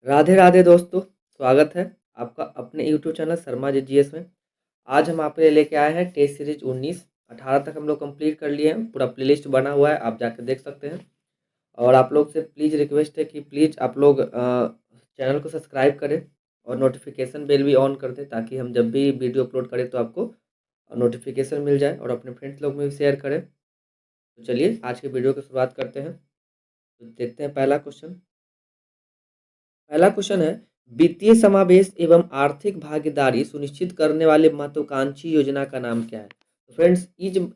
राधे राधे दोस्तों, स्वागत है आपका अपने YouTube channel Sharma ji GS में। आज हम आपके लिए लेके आए हैं टेस्ट सीरीज 19 18 तक हम लोग कंप्लीट कर लिए हैं। पूरा प्लेलिस्ट बना हुआ है, आप जाकर देख सकते हैं। और आप लोग से प्लीज़ रिक्वेस्ट है कि प्लीज़ आप लोग चैनल को सब्सक्राइब करें और नोटिफिकेशन बेल भी ऑन कर दें, ताकि हम जब भी वीडियो अपलोड करें तो आपको नोटिफिकेशन मिल जाए, और अपने फ्रेंड्स लोग में भी शेयर करें। तो चलिए आज के वीडियो की शुरुआत करते हैं। तो देखते हैं पहला क्वेश्चन है, वित्तीय समावेश एवं आर्थिक भागीदारी सुनिश्चित करने वाले महत्वाकांक्षी योजना का नाम क्या है? तो फ्रेंड्स,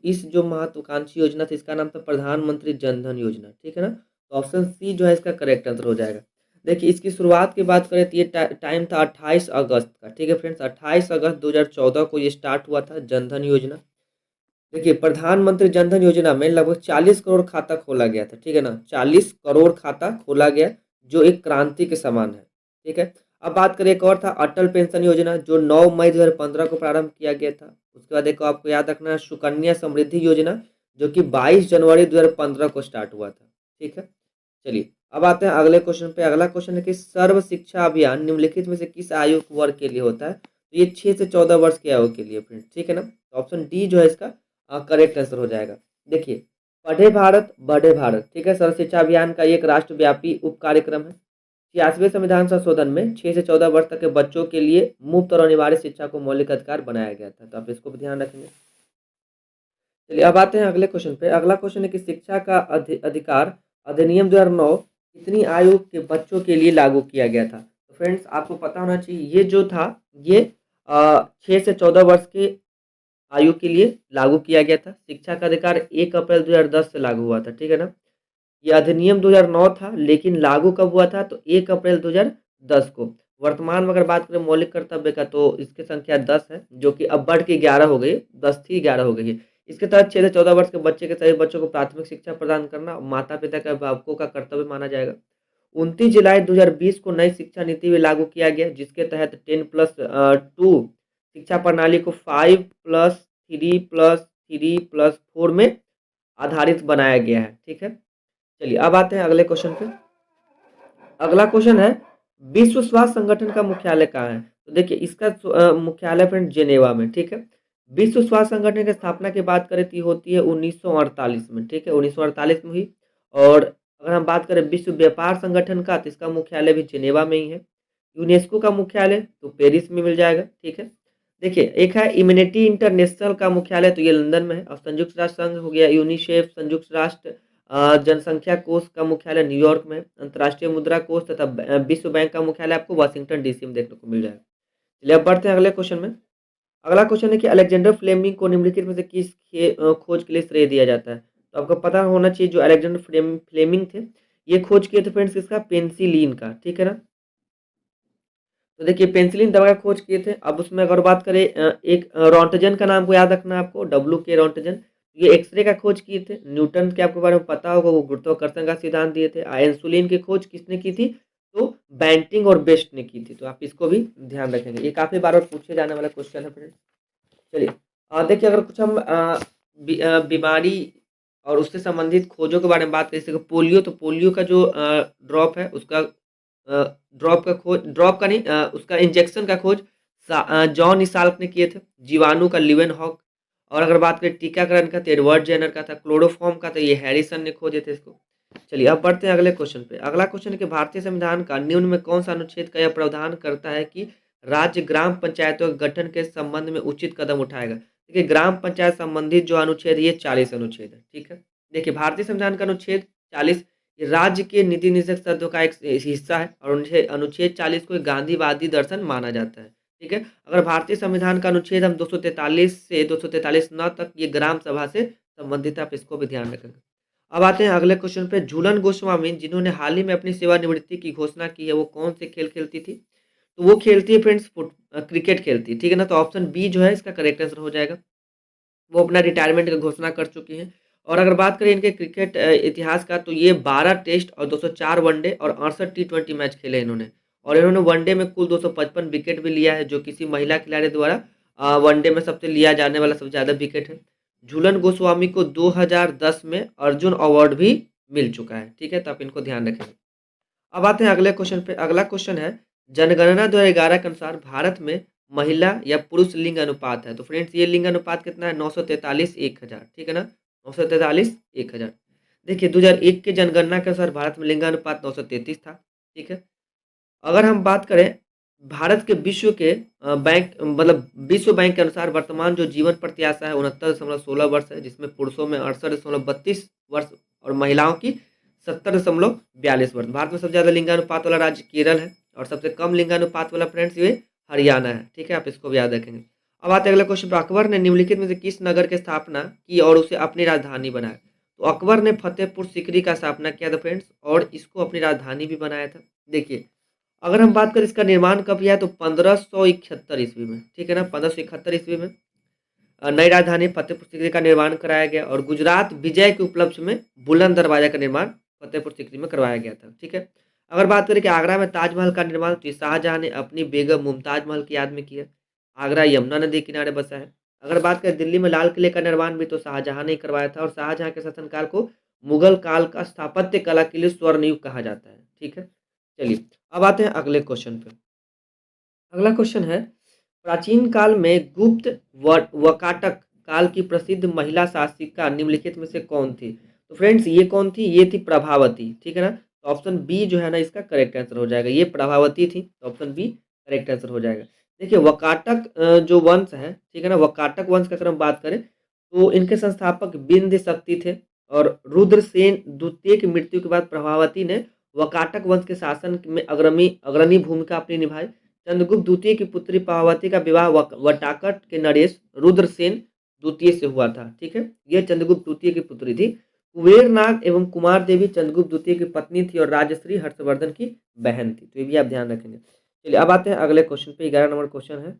इस जो महत्वाकांक्षी योजना थी, इसका नाम था प्रधानमंत्री जन धन योजना। ठीक है ना? तो ऑप्शन सी जो है इसका करेक्ट आंसर हो जाएगा। देखिए, इसकी शुरुआत की बात करें तो ये टाइम था 28 अगस्त का। ठीक है फ्रेंड्स, 28 अगस्त 2014 को ये स्टार्ट हुआ था जन धन योजना। देखिए, प्रधानमंत्री जन धन योजना में लगभग 40 करोड़ खाता खोला गया था। ठीक है ना? 40 करोड़ खाता खोला गया, जो एक क्रांति के समान है। ठीक है। अब बात करें, एक और था अटल पेंशन योजना, जो 9 मई 2015 को प्रारंभ किया गया था। उसके बाद एक आपको याद रखना है सुकन्या समृद्धि योजना, जो कि 22 जनवरी 2015 को स्टार्ट हुआ था। ठीक है। चलिए, अब आते हैं अगले क्वेश्चन पे। अगला क्वेश्चन है कि सर्व शिक्षा अभियान निम्नलिखित में से किस आयु वर्ग के लिए होता है? तो ये 6 से 14 वर्ष की आयु के लिए फ्रेंड। ठीक है ना? तो ऑप्शन डी जो है इसका करेक्ट आंसर हो जाएगा। देखिए, पढ़े भारत बढ़े भारत, ठीक है, सर्व शिक्षा अभियान का एक राष्ट्रव्यापी उप कार्यक्रम है। 86वें संविधान संशोधन में 6 से 14 वर्ष तक के बच्चों के लिए मुफ्त और अनिवार्य शिक्षा को मौलिक अधिकार बनाया गया था। तो आप इसको भी ध्यान रखेंगे। चलिए, अब आते हैं अगले क्वेश्चन पे। अगला क्वेश्चन है कि शिक्षा का अधिकार अधिनियम 2009 कितनी आयु के बच्चों के लिए लागू किया गया था? तो फ्रेंड्स, आपको पता होना चाहिए, ये जो था ये 6 से 14 वर्ष के आयु के लिए लागू किया गया था। शिक्षा का अधिकार 1 अप्रैल 2010 से लागू हुआ था। ठीक है ना? ये अधिनियम 2009 था, लेकिन लागू कब हुआ था? तो 1 अप्रैल 2010 को। वर्तमान में अगर बात करें मौलिक कर्तव्य का, तो इसकी संख्या 10 है, जो कि अब बढ़ के 11 हो गई, 10 थी 11 हो गई है। इसके तहत 6 से 14 वर्ष के बच्चे के सभी बच्चों को प्राथमिक शिक्षा प्रदान करना माता पिता के अभिभावकों का कर्तव्य माना जाएगा। 29 जुलाई 2020 को नई शिक्षा नीति में लागू किया गया, जिसके तहत 10+2 शिक्षा प्रणाली को 5+3+3+4 में आधारित बनाया गया है। ठीक है। चलिए, अब आते हैं अगले क्वेश्चन पे। अगला क्वेश्चन है, विश्व स्वास्थ्य संगठन का मुख्यालय कहाँ है? तो देखिए, इसका मुख्यालय फ्रेंड जेनेवा में। ठीक है। विश्व स्वास्थ्य संगठन की स्थापना की बात करें तो होती है 1948 में। ठीक है, 1948 में हुई। और अगर हम बात करें विश्व व्यापार संगठन का, तो इसका मुख्यालय भी जेनेवा में ही है। यूनेस्को का मुख्यालय तो पेरिस में मिल जाएगा। ठीक है। देखिए, एक है इम्यूनिटी इंटरनेशनल का मुख्यालय, तो ये लंदन में है। और संयुक्त राष्ट्र संघ हो गया यूनिसेफ, संयुक्त राष्ट्र जनसंख्या कोष का मुख्यालय न्यूयॉर्क में। अंतर्राष्ट्रीय मुद्रा कोष तथा विश्व बैंक का मुख्यालय आपको वाशिंगटन डीसी में देखने को मिल जाएगा। चलिए, अब बढ़ते हैं अगले क्वेश्चन में। अगला क्वेश्चन है कि अलेक्जेंडर फ्लेमिंग को निम्नलिखित में से किस खोज के लिए श्रेय दिया जाता है? तो आपको पता होना चाहिए, जो अलेक्जेंडर फ्लेमिंग थे, ये खोज किए थे फ्रेंड्स किसका? पेंसिलिन का। ठीक है ना? तो देखिए, पेंसिलिन दवा का खोज किए थे। अब उसमें अगर बात करें, एक रॉन्टजन का नाम को याद रखना है आपको, W.K. रॉन्टजन। ये एक्सरे का खोज किए थे। न्यूटन के आपके बारे में पता होगा, वो गुरुत्वाकर्षण का सिद्धांत दिए थे। इंसुलिन की खोज किसने की थी? तो बैंटिंग और बेस्ट ने की थी। तो आप इसको भी ध्यान रखेंगे, ये काफी बार पूछे जाने वाला क्वेश्चन है फ्रेंड्स। चलिए, देखिए, अगर कुछ हम बीमारी और उससे संबंधित खोजों के बारे में बात करें, जैसे पोलियो, तो पोलियो का जो ड्रॉप है उसका ड्रॉप का नहीं, उसका इंजेक्शन का खोज जॉन इसाल्क ने किए थे। जीवाणु का लिवेन हॉक। और अगर बात करें टीकाकरण का, तो एडवर्ड जेनर का था। क्लोरोफॉर्म का, तो ये हैरिसन ने खोजे थे इसको। चलिए, अब बढ़ते हैं अगले क्वेश्चन पे। अगला क्वेश्चन है कि भारतीय संविधान का निम्न में कौन सा अनुच्छेद का यह प्रावधान करता है कि राज्य ग्राम पंचायतों के गठन के संबंध में उचित कदम उठाएगा? देखिए, ग्राम पंचायत संबंधित जो अनुच्छेद, ये 40 अनुच्छेद है। ठीक है। देखिए, भारतीय संविधान का अनुच्छेद 40 ये राज्य के नीति निषेध तत्व का एक हिस्सा है, और अनुच्छेद 40 को एक गांधीवादी दर्शन माना जाता है। ठीक है। अगर भारतीय संविधान का अनुच्छेद हम 243 से 243 न तक, ये ग्राम सभा से संबंधित है, आप इसको भी ध्यान रखेंगे। अब आते हैं अगले क्वेश्चन पे। झूलन गोस्वामी, जिन्होंने हाल ही में अपनी सेवानिवृत्ति की घोषणा की है, वो कौन से खेल खेलती थी? तो वो खेलती है फ्रेंड्स क्रिकेट खेलती है। ठीक है ना? तो ऑप्शन बी जो है इसका करेक्ट आंसर हो जाएगा। वो अपना रिटायरमेंट की घोषणा कर चुकी हैं। और अगर बात करें इनके क्रिकेट इतिहास का, तो ये 12 टेस्ट और 204 वनडे और 68 टी20 मैच खेले इन्होंने। और इन्होंने वनडे में कुल 255 विकेट भी लिया है, जो किसी महिला खिलाड़ी द्वारा वनडे में सबसे लिया जाने वाला सबसे ज़्यादा विकेट है। झूलन गोस्वामी को 2010 में अर्जुन अवार्ड भी मिल चुका है। ठीक है, तो आप इनको ध्यान रखें। अब आते हैं अगले क्वेश्चन पे। अगला क्वेश्चन है, जनगणना 2011 के अनुसार भारत में महिला या पुरुष लिंग अनुपात है। तो फ्रेंड्स ये लिंग अनुपात कितना है? 943 1000, ठीक है ना, 943 1000। देखिए 2001 के जनगणना के अनुसार भारत में लिंगानुपात 933 था, ठीक है। अगर हम बात करें भारत के विश्व के बैंक मतलब विश्व बैंक के अनुसार वर्तमान जो जीवन प्रत्याशा है 69.16 वर्ष है, जिसमें पुरुषों में 68.32 वर्ष और महिलाओं की 70.42 वर्ष। भारत में सबसे ज़्यादा लिंगानुपात वाला राज्य केरल है और सबसे कम लिंगानुपात वाला फ्रेंड्स ये हरियाणा है, ठीक है, आप इसको भी याद रखेंगे। अब आते हैं अगले क्वेश्चन पर। अकबर ने निम्नलिखित में से किस नगर की स्थापना की और उसे अपनी राजधानी बनाया? तो अकबर ने फतेहपुर सीकरी का स्थापना किया था फ्रेंड्स, और इसको अपनी राजधानी भी बनाया था। देखिए अगर हम बात करें इसका निर्माण कब किया तो 1571 ईस्वी में, ठीक है ना, 1571 ईस्वी में नई राजधानी फतेहपुर सीकरी का निर्माण कराया गया और गुजरात विजय के उपलक्ष्य में बुलंद दरवाजा का निर्माण फतेहपुर सीकरी में करवाया गया था, ठीक है। अगर बात करें कि आगरा में ताजमहल का निर्माण तो शाहजहां ने अपनी बेगम मुमताज महल की याद में किया। आगरा यमुना नदी किनारे बसा है। अगर बात करें दिल्ली में लाल किले का निर्माण भी तो शाहजहां ने करवाया था और शाहजहां के शासनकाल को मुगल काल का स्थापत्य कला के लिए स्वर्ण युग कहा जाता है, ठीक है। चलिए अब आते हैं अगले क्वेश्चन पे। अगला क्वेश्चन है, प्राचीन काल में गुप्त वकाटक काल की प्रसिद्ध महिला शासिका निम्नलिखित में से कौन थी? तो फ्रेंड्स ये कौन थी? ये थी प्रभावती, ठीक है ना। तो ऑप्शन बी जो है ना इसका करेक्ट आंसर हो जाएगा, ये प्रभावती थी, तो ऑप्शन बी करेक्ट आंसर हो जाएगा। देखिए वकाटक जो वंश है, ठीक है ना, वकाटक वंश की अगर हम बात करें तो इनके संस्थापक बिंद शक्ति थे और रुद्रसेन द्वितीय की मृत्यु के बाद प्रभावती ने वकाटक वंश के शासन में अग्रणी भूमिका अपनी निभाई। चंद्रगुप्त द्वितीय की पुत्री पार्वती का विवाह वटाकट के नरेश रुद्रसेन द्वितीय से हुआ था, ठीक है। यह चंद्रगुप्त द्वितीय की पुत्री थी। कुबेर नाग एवं कुमार देवी चंद्रगुप्त द्वितीय की पत्नी थी और राजश्री हर्षवर्धन की बहन थी, तो ये भी आप ध्यान रखेंगे। चलिए अब आते हैं अगले क्वेश्चन पे। 11 नंबर क्वेश्चन है,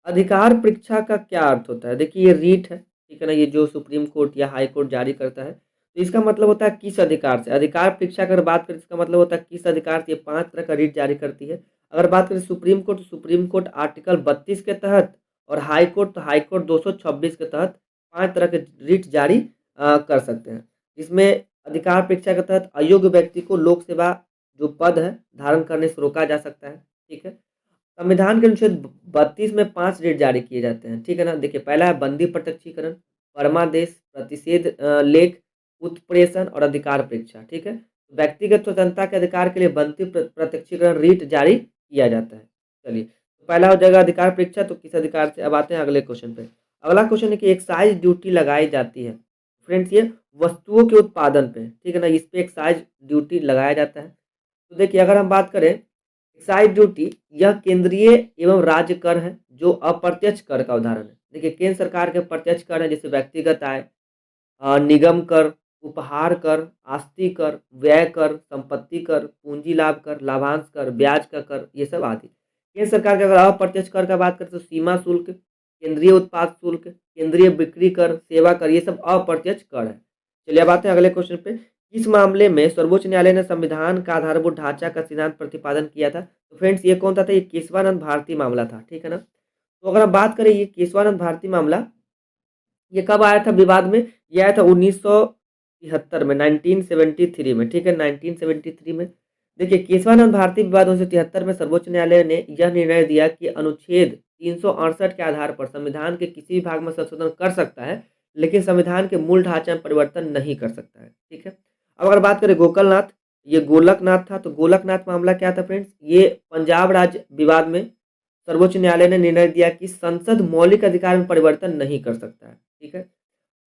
अधिकार परीक्षा का क्या अर्थ होता है? देखिए ये रीट है, ठीक है ना, ये जो सुप्रीम कोर्ट या हाई कोर्ट जारी करता है, तो इसका मतलब होता है किस अधिकार से। अधिकार परीक्षा अगर बात करें इसका मतलब होता है किस अधिकार से। ये 5 तरह का रीट जारी करती है। अगर बात करें सुप्रीम कोर्ट, तो सुप्रीम कोर्ट आर्टिकल 32 के तहत और हाई कोर्ट तो हाई कोर्ट 226 के तहत 5 तरह के रीट जारी कर सकते हैं। इसमें अधिकार परीक्षा के तहत अयोग्य व्यक्ति को लोक सेवा जो पद है धारण करने से रोका जा सकता है, ठीक है। संविधान के अनुच्छेद 32 में 5 रेट जारी किए जाते हैं, ठीक है ना। देखिए पहला है बंदी प्रत्यक्षीकरण, परमादेश, प्रतिषेध लेख, उत्प्रेषण और अधिकार परीक्षा, ठीक है। व्यक्तिगत स्वतंत्रता के अधिकार के लिए बंदी प्रत्यक्षीकरण रीट जारी किया जाता है। चलिए तो पहला हो जाएगा अधिकार परीक्षा, तो किस अधिकार से। अब आते हैं अगले क्वेश्चन पे। अगला क्वेश्चन है कि एक्साइज ड्यूटी लगाई जाती है फ्रेंड्स ये वस्तुओं के उत्पादन पे, ठीक है ना, इस पे एक्साइज ड्यूटी लगाया जाता है। तो देखिए अगर हम बात करें एक्साइज ड्यूटी, यह केंद्रीय एवं राज्य कर है जो अप्रत्यक्ष कर का उदाहरण है। देखिए केंद्र सरकार के प्रत्यक्ष कर है जैसे व्यक्तिगत आय, निगम कर, उपहार कर, आस्ती कर, व्यय कर, संपत्ति कर, पूंजी लाभ कर, लाभांश कर, ब्याज का कर, ये सब आदि। केंद्र सरकार के अगर अप्रत्यक्ष कर का बात करें तो सीमा शुल्क, केंद्रीय उत्पाद शुल्क, केंद्रीय बिक्री कर, सेवा कर, ये सब अप्रत्यक्ष कर है। चलिए अब आते हैं अगले क्वेश्चन पे। इस मामले में सर्वोच्च न्यायालय ने संविधान का आधारभूत ढांचा का सिद्धांत प्रतिपादन किया था। तो फ्रेंड्स ये कौन सा था? ये केशवानंद भारती मामला था, ठीक है ना। तो अगर हम बात करें ये केशवानंद भारती मामला ये कब आया था विवाद में? ये आया था 1973 में, 1973 में, ठीक है, 1973 में। देखिए केशवानंद भारती विवाद 1973 में सर्वोच्च न्यायालय ने यह निर्णय दिया कि अनुच्छेद 368 के आधार पर संविधान के किसी भी भाग में संशोधन कर सकता है लेकिन संविधान के मूल ढांचे में परिवर्तन नहीं कर सकता है, ठीक है। अब अगर बात करें गोकलनाथ, ये गोलकनाथ था। तो गोलकनाथ मामला क्या था फ्रेंड्स? ये पंजाब राज्य विवाद में सर्वोच्च न्यायालय ने निर्णय दिया कि संसद मौलिक अधिकार में परिवर्तन नहीं कर सकता है, ठीक है।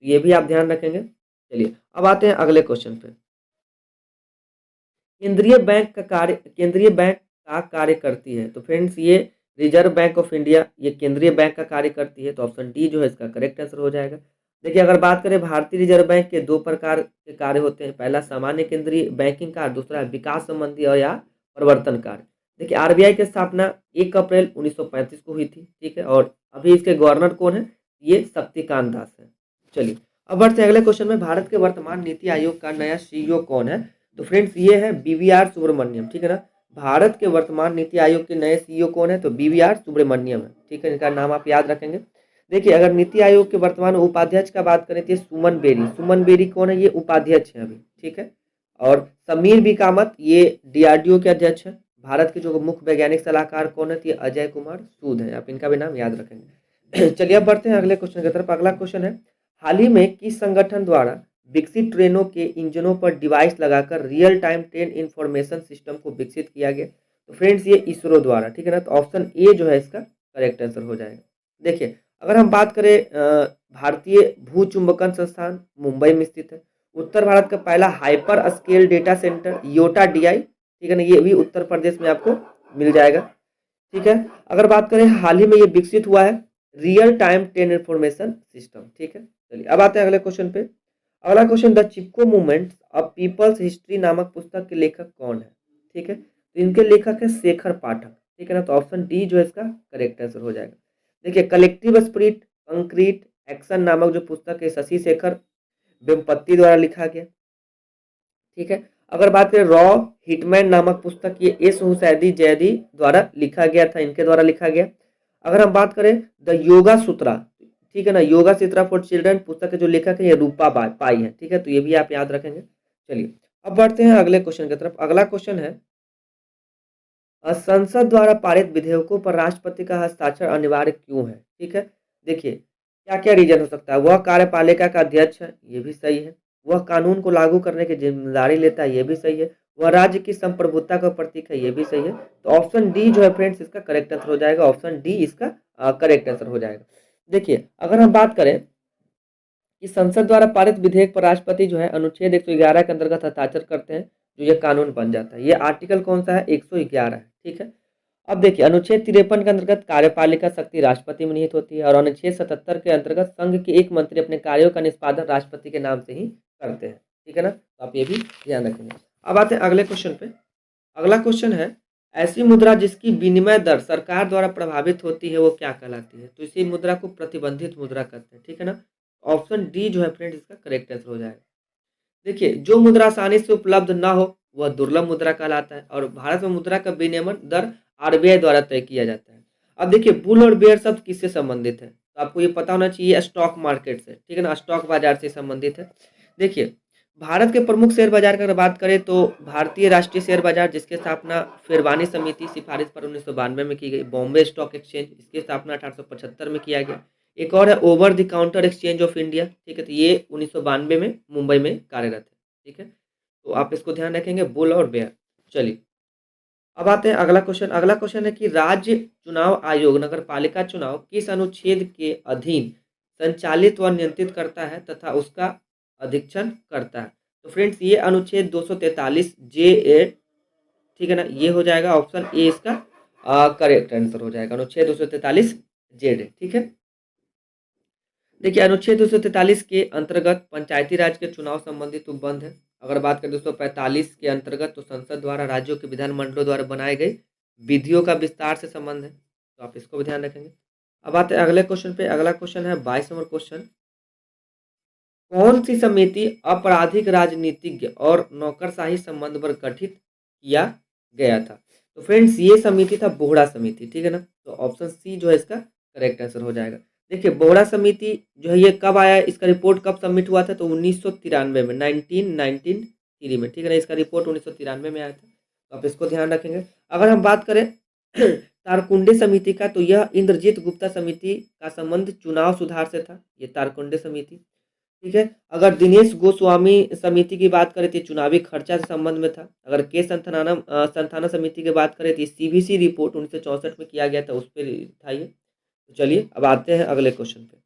ये भी आप ध्यान रखेंगे। चलिए अब आते हैं अगले क्वेश्चन पे। केंद्रीय बैंक का कार्य करती है। तो फ्रेंड्स ये रिजर्व बैंक ऑफ इंडिया ये केंद्रीय बैंक का कार्य करती है, तो ऑप्शन डी जो है इसका करेक्ट आंसर हो जाएगा। देखिए अगर बात करें भारतीय रिजर्व बैंक के 2 प्रकार के कार्य होते हैं। पहला सामान्य केंद्रीय बैंकिंग कार्य, दूसरा विकास संबंधी और या प्रवर्तन कार्य। देखिए आरबीआई की स्थापना 1 अप्रैल 1935 को हुई थी, ठीक है, और अभी इसके गवर्नर कौन है? ये शक्तिकांत दास है। चलिए अब बढ़ते हैं अगले क्वेश्चन में। भारत के वर्तमान नीति आयोग का नया सीईओ कौन है? तो फ्रेंड्स ये है बीवीआर सुब्रमण्यम, ठीक है ना। भारत के वर्तमान नीति आयोग के नए सीईओ कौन है? तो बीवीआर सुब्रमण्यम है, ठीक है, इनका नाम आप याद रखेंगे। देखिए अगर नीति आयोग के वर्तमान उपाध्यक्ष का बात करें तो सुमन बेरी। सुमन बेरी कौन है? ये उपाध्यक्ष है अभी, ठीक है। और समीर बी कामत ये डीआरडीओ के अध्यक्ष हैं। भारत के जो मुख्य वैज्ञानिक सलाहकार कौन है, तो ये अजय कुमार सूद है। आप इनका भी नाम याद रखेंगे। चलिए अब बढ़ते हैं अगले क्वेश्चन की तरफ। अगला क्वेश्चन है, हाल ही में किस संगठन द्वारा विकसित ट्रेनों के इंजनों पर डिवाइस लगाकर real time train information system को विकसित किया गया? तो फ्रेंड्स ये इसरो द्वारा, ठीक है ना। तो ऑप्शन ए जो है इसका करेक्ट आंसर हो जाएगा। देखिए अगर हम बात करें भारतीय भू चुंबकन संस्थान मुंबई में स्थित है। उत्तर भारत का पहला hyperscale data centre Yotta DI, ठीक है ना, ये भी उत्तर प्रदेश में आपको मिल जाएगा। ठीक है, अगर बात करें हाल ही में ये विकसित हुआ है real time train information system. ठीक है, चलिए अब आते हैं अगले क्वेश्चन पे। अगला question, the Chipko movement of people's history नामक पुस्तक के लेखक कौन है? ठीक है, तो इनके लेखक है शेखर पाठक। ठीक है ना, तो ऑप्शन डी जो है इसका करेक्ट आंसर हो जाएगा। देखिए कलेक्टिव स्पिरिट कंक्रीट एक्शन नामक जो पुस्तक है शशि शेखर वेम्पत्ति द्वारा लिखा गया। ठीक है, अगर बात करें रॉ हिटमैन नामक पुस्तक, ये एस हुसैदी जैदी द्वारा लिखा गया था, इनके द्वारा लिखा गया। अगर हम बात करें द योगा सूत्रा, ठीक है ना, योगा सूत्रा फॉर चिल्ड्रन पुस्तक के जो लेखक है ये रूपा पाई है। ठीक है, तो ये भी आप याद रखेंगे। चलिए अब बढ़ते हैं अगले क्वेश्चन की तरफ। अगला क्वेश्चन है, संसद द्वारा पारित विधेयकों पर राष्ट्रपति का हस्ताक्षर अनिवार्य क्यों है? ठीक है, देखिए क्या क्या रीजन हो सकता है। वह कार्यपालिका का अध्यक्ष है, ये भी सही है। वह कानून को लागू करने की जिम्मेदारी लेता है, ये भी सही है। वह राज्य की संप्रभुता का प्रतीक है, ये भी सही है। तो ऑप्शन डी जो है फ्रेंड्स इसका करेक्ट आंसर हो जाएगा। ऑप्शन डी इसका करेक्ट आंसर हो जाएगा। देखिए अगर हम बात करें कि संसद द्वारा पारित विधेयक पर राष्ट्रपति जो है अनुच्छेद 111 के अंतर्गत हस्ताक्षर करते हैं, जो ये कानून बन जाता है। ये आर्टिकल कौन सा है? 111 है। ठीक है, अब देखिए अनुच्छेद 53 के अंतर्गत कार्यपालिका शक्ति राष्ट्रपति में निहित होती है और अनुच्छेद 77 के अंतर्गत संघ के एक मंत्री अपने कार्यों का निष्पादन राष्ट्रपति के नाम से ही करते हैं। ठीक है ना, तो आप ये भी ध्यान रखेंगे। अब आते हैं अगले क्वेश्चन पे। अगला क्वेश्चन है, ऐसी मुद्रा जिसकी विनिमय दर सरकार द्वारा प्रभावित होती है वो क्या कहलाती है? तो इसी मुद्रा को प्रतिबंधित मुद्रा कहते हैं। ठीक है ना, ऑप्शन डी जो है फ्रेंड इसका करेक्ट आंसर हो जाएगा। देखिए जो मुद्रा आसानी से उपलब्ध ना हो वह दुर्लभ मुद्रा कहलाता है और भारत में मुद्रा का विनिमय दर आरबीआई द्वारा तय किया जाता है। अब देखिए बुल और बेयर शब्द किससे संबंधित है? तो आपको ये पता होना चाहिए स्टॉक मार्केट से। ठीक है ना, स्टॉक बाजार से संबंधित है। देखिए भारत के प्रमुख शेयर बाजार की अगर बात करें तो भारतीय राष्ट्रीय शेयर बाजार जिसकी स्थापना फिरवानी समिति सिफारिश पर 1992 में की गई। बॉम्बे स्टॉक एक्सचेंज इसकी स्थापना 1875 में किया गया। एक और है over the counter exchange of India. ठीक है, तो ये 1992 में मुंबई में कार्यरत है। ठीक है, तो आप इसको ध्यान रखेंगे बुल और बेयर। चलिए अब आते हैं अगला क्वेश्चन। अगला क्वेश्चन है कि राज्य चुनाव आयोग नगर पालिका चुनाव किस अनुच्छेद के अधीन संचालित व नियंत्रित करता है तथा उसका अधीक्षण करता है? तो फ्रेंड्स ये अनुच्छेद 243 जे ए, ठीक है ना, ये हो जाएगा ऑप्शन ए इसका करेक्ट आंसर हो जाएगा। अनुच्छेद 243 जेड। ठीक है, देखिए अनुच्छेद 243 के अंतर्गत पंचायती राज के चुनाव संबंधित उपबंध है। अगर बात करें 245 के अंतर्गत तो संसद द्वारा राज्यों के विधानमंडलों द्वारा बनाए गए विधियों का विस्तार से संबंध है, तो आप इसको भी ध्यान रखेंगे। अब आते हैं अगले क्वेश्चन पे। अगला क्वेश्चन है 22 नंबर क्वेश्चन, कौन सी समिति आपराधिक राजनीतिज्ञ और नौकरशाही संबंध पर गठित किया गया था? तो फ्रेंड्स ये समिति था बोहड़ा समिति। ठीक है ना, तो ऑप्शन सी जो है इसका करेक्ट आंसर हो जाएगा। देखिए बोहड़ा समिति जो है ये कब आया, इसका रिपोर्ट कब सबमिट हुआ था? तो 1993 में, 1993 में। ठीक है ना, इसका रिपोर्ट 1993 में आया था, तो आप इसको ध्यान रखेंगे। अगर हम बात करें तारकुंडे समिति का, तो यह इंद्रजीत गुप्ता समिति का संबंध चुनाव सुधार से था, ये तारकुंडे समिति। ठीक है, अगर दिनेश गोस्वामी समिति की बात करें तो चुनावी खर्चा से संबंध में था। अगर के संथाना समिति की बात करें तो सीबीसी रिपोर्ट 1964 में किया गया था, उस पर था ये। तो चलिए अब आते हैं अगले क्वेश्चन पे।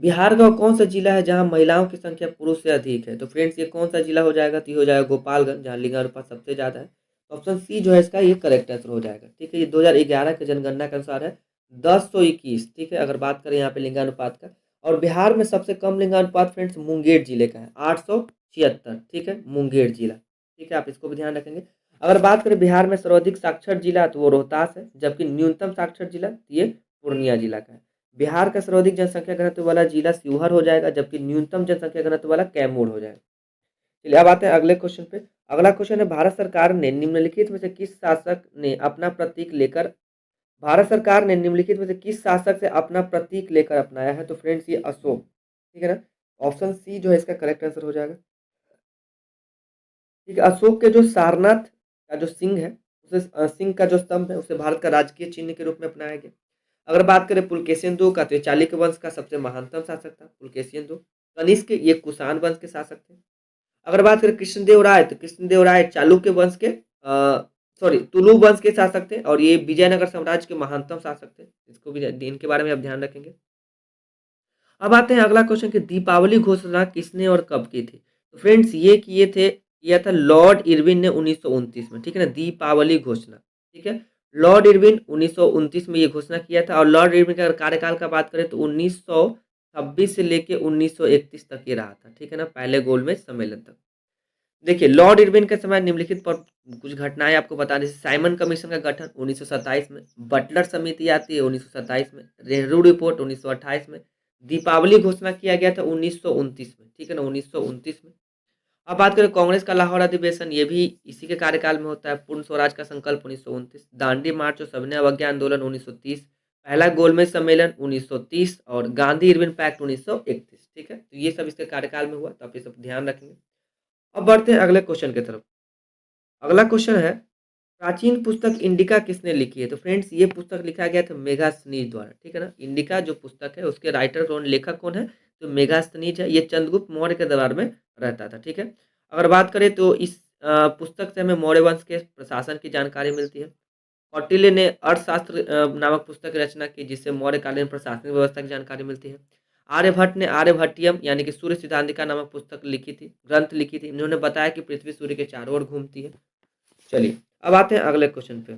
बिहार का कौन सा जिला है जहां महिलाओं की संख्या पुरुष से अधिक है? तो फ्रेंड्स ये कौन सा जिला हो जाएगा? तो ये हो जाएगा गोपालगंज, जहाँ लिंगानुपात सबसे ज्यादा है। ऑप्शन सी जो है इसका ये करेक्ट आंसर हो जाएगा। ठीक है, ये 2011 के जनगणना के अनुसार है 1021। ठीक है, अगर बात करें यहाँ पे लिंगानुपात का, और बिहार में सबसे कम लिंगानुपात फ्रेंड्स मुंगेर जिले का है 876। ठीक है, मुंगेर जिला। ठीक है, आप इसको भी ध्यान रखेंगे। अगर बात करें बिहार में सर्वाधिक साक्षर जिला तो वो रोहतास है, जबकि न्यूनतम साक्षर जिला ये पूर्णिया जिला का है। बिहार का सर्वाधिक जनसंख्या घनत्व वाला जिला शिवहर हो जाएगा, जबकि न्यूनतम जनसंख्या घनत्व वाला कैमूर हो जाएगा। चलिए अब आते हैं अगले क्वेश्चन पे। अगला क्वेश्चन है, भारत सरकार ने निम्नलिखित में से किस शासक ने अपना प्रतीक लेकर भारत सरकार ने निम्नलिखित में से किस शासक से अपना प्रतीक लेकर अपनाया है? तो फ्रेंड्स ये अशोक। ठीक है ना, ऑप्शन सी जो है इसका करेक्ट आंसर हो जाएगा। ठीक है, अशोक के जो सारनाथ का जो सिंह है, उसे सिंह का जो स्तंभ है, उसे भारत का राजकीय चिन्ह के रूप में अपनाया गया। अगर बात करें पुलकेशिन II का, तो ये चालुक्य वंश का सबसे महानतम शासक था पुलकेशिन II। कनिष्क ये कुषाण वंश के शासक थे। अगर बात करें कृष्णदेव राय, तो कृष्णदेव राय चालुक्य वंश के सॉरी तुलु वंश के शासक थे और ये विजयनगर साम्राज्य के महानतम शासक थे। इसको भी इनके बारे में आप ध्यान रखेंगे। अब आते हैं अगला क्वेश्चन कि दीपावली घोषणा किसने और कब की थी। तो फ्रेंड्स ये किया था लॉर्ड इरविन ने 1929 में, ठीक है ना, दीपावली घोषणा। ठीक है, लॉर्ड इरविन 1929 में ये घोषणा किया था और लॉर्ड इरविन का कार्यकाल का बात करें तो 1926 से लेके 1931 तक ये रहा था, ठीक है ना, पहले गोलमेज सम्मेलन तक। देखिए लॉर्ड इरविन के समय निम्नलिखित पर कुछ घटनाएं आपको बता दें। साइमन कमीशन का गठन 1927 में, बटलर समिति आती है 1927 में, नेहरू रिपोर्ट 1928 में, दीपावली घोषणा किया गया था 1929 में, ठीक है ना, 1929 में। अब बात करें कांग्रेस का लाहौर अधिवेशन, ये भी इसी के कार्यकाल में होता है। पूर्ण स्वराज का संकल्प 1929, दांडी मार्च और सविनय अवज्ञा आंदोलन 1930, पहला गोलमेज सम्मेलन 1930 और गांधी इरविन पैक्ट 1931, ठीक है, तो ये सब इसके कार्यकाल में हुआ, तो आप ये सब ध्यान रखेंगे। अब बढ़ते हैं अगले क्वेश्चन की तरफ। अगला क्वेश्चन है प्राचीन पुस्तक इंडिका किसने लिखी है। तो फ्रेंड्स ये पुस्तक लिखा गया था मेगास्थनीज द्वारा, ठीक है ना। इंडिका जो पुस्तक है उसके राइटर कौन, लेखक कौन है, तो मेगास्थनीज है। ये चंद्रगुप्त मौर्य के दरबार में रहता था, ठीक है। अगर बात करें तो इस पुस्तक से हमें मौर्य वंश के प्रशासन की जानकारी मिलती है। कौटिल्य ने अर्थशास्त्र नामक पुस्तक की रचना की, जिससे मौर्यकालीन प्रशासनिक व्यवस्था की जानकारी मिलती है। आर्यभट्ट ने आर्यभट्टियम यानी कि सूर्य सिद्धांतिका नामक पुस्तक लिखी थी, ग्रंथ लिखी थी। इन्होंने बताया कि पृथ्वी सूर्य के चारों ओर घूमती है। चलिए अब आते हैं अगले क्वेश्चन पे।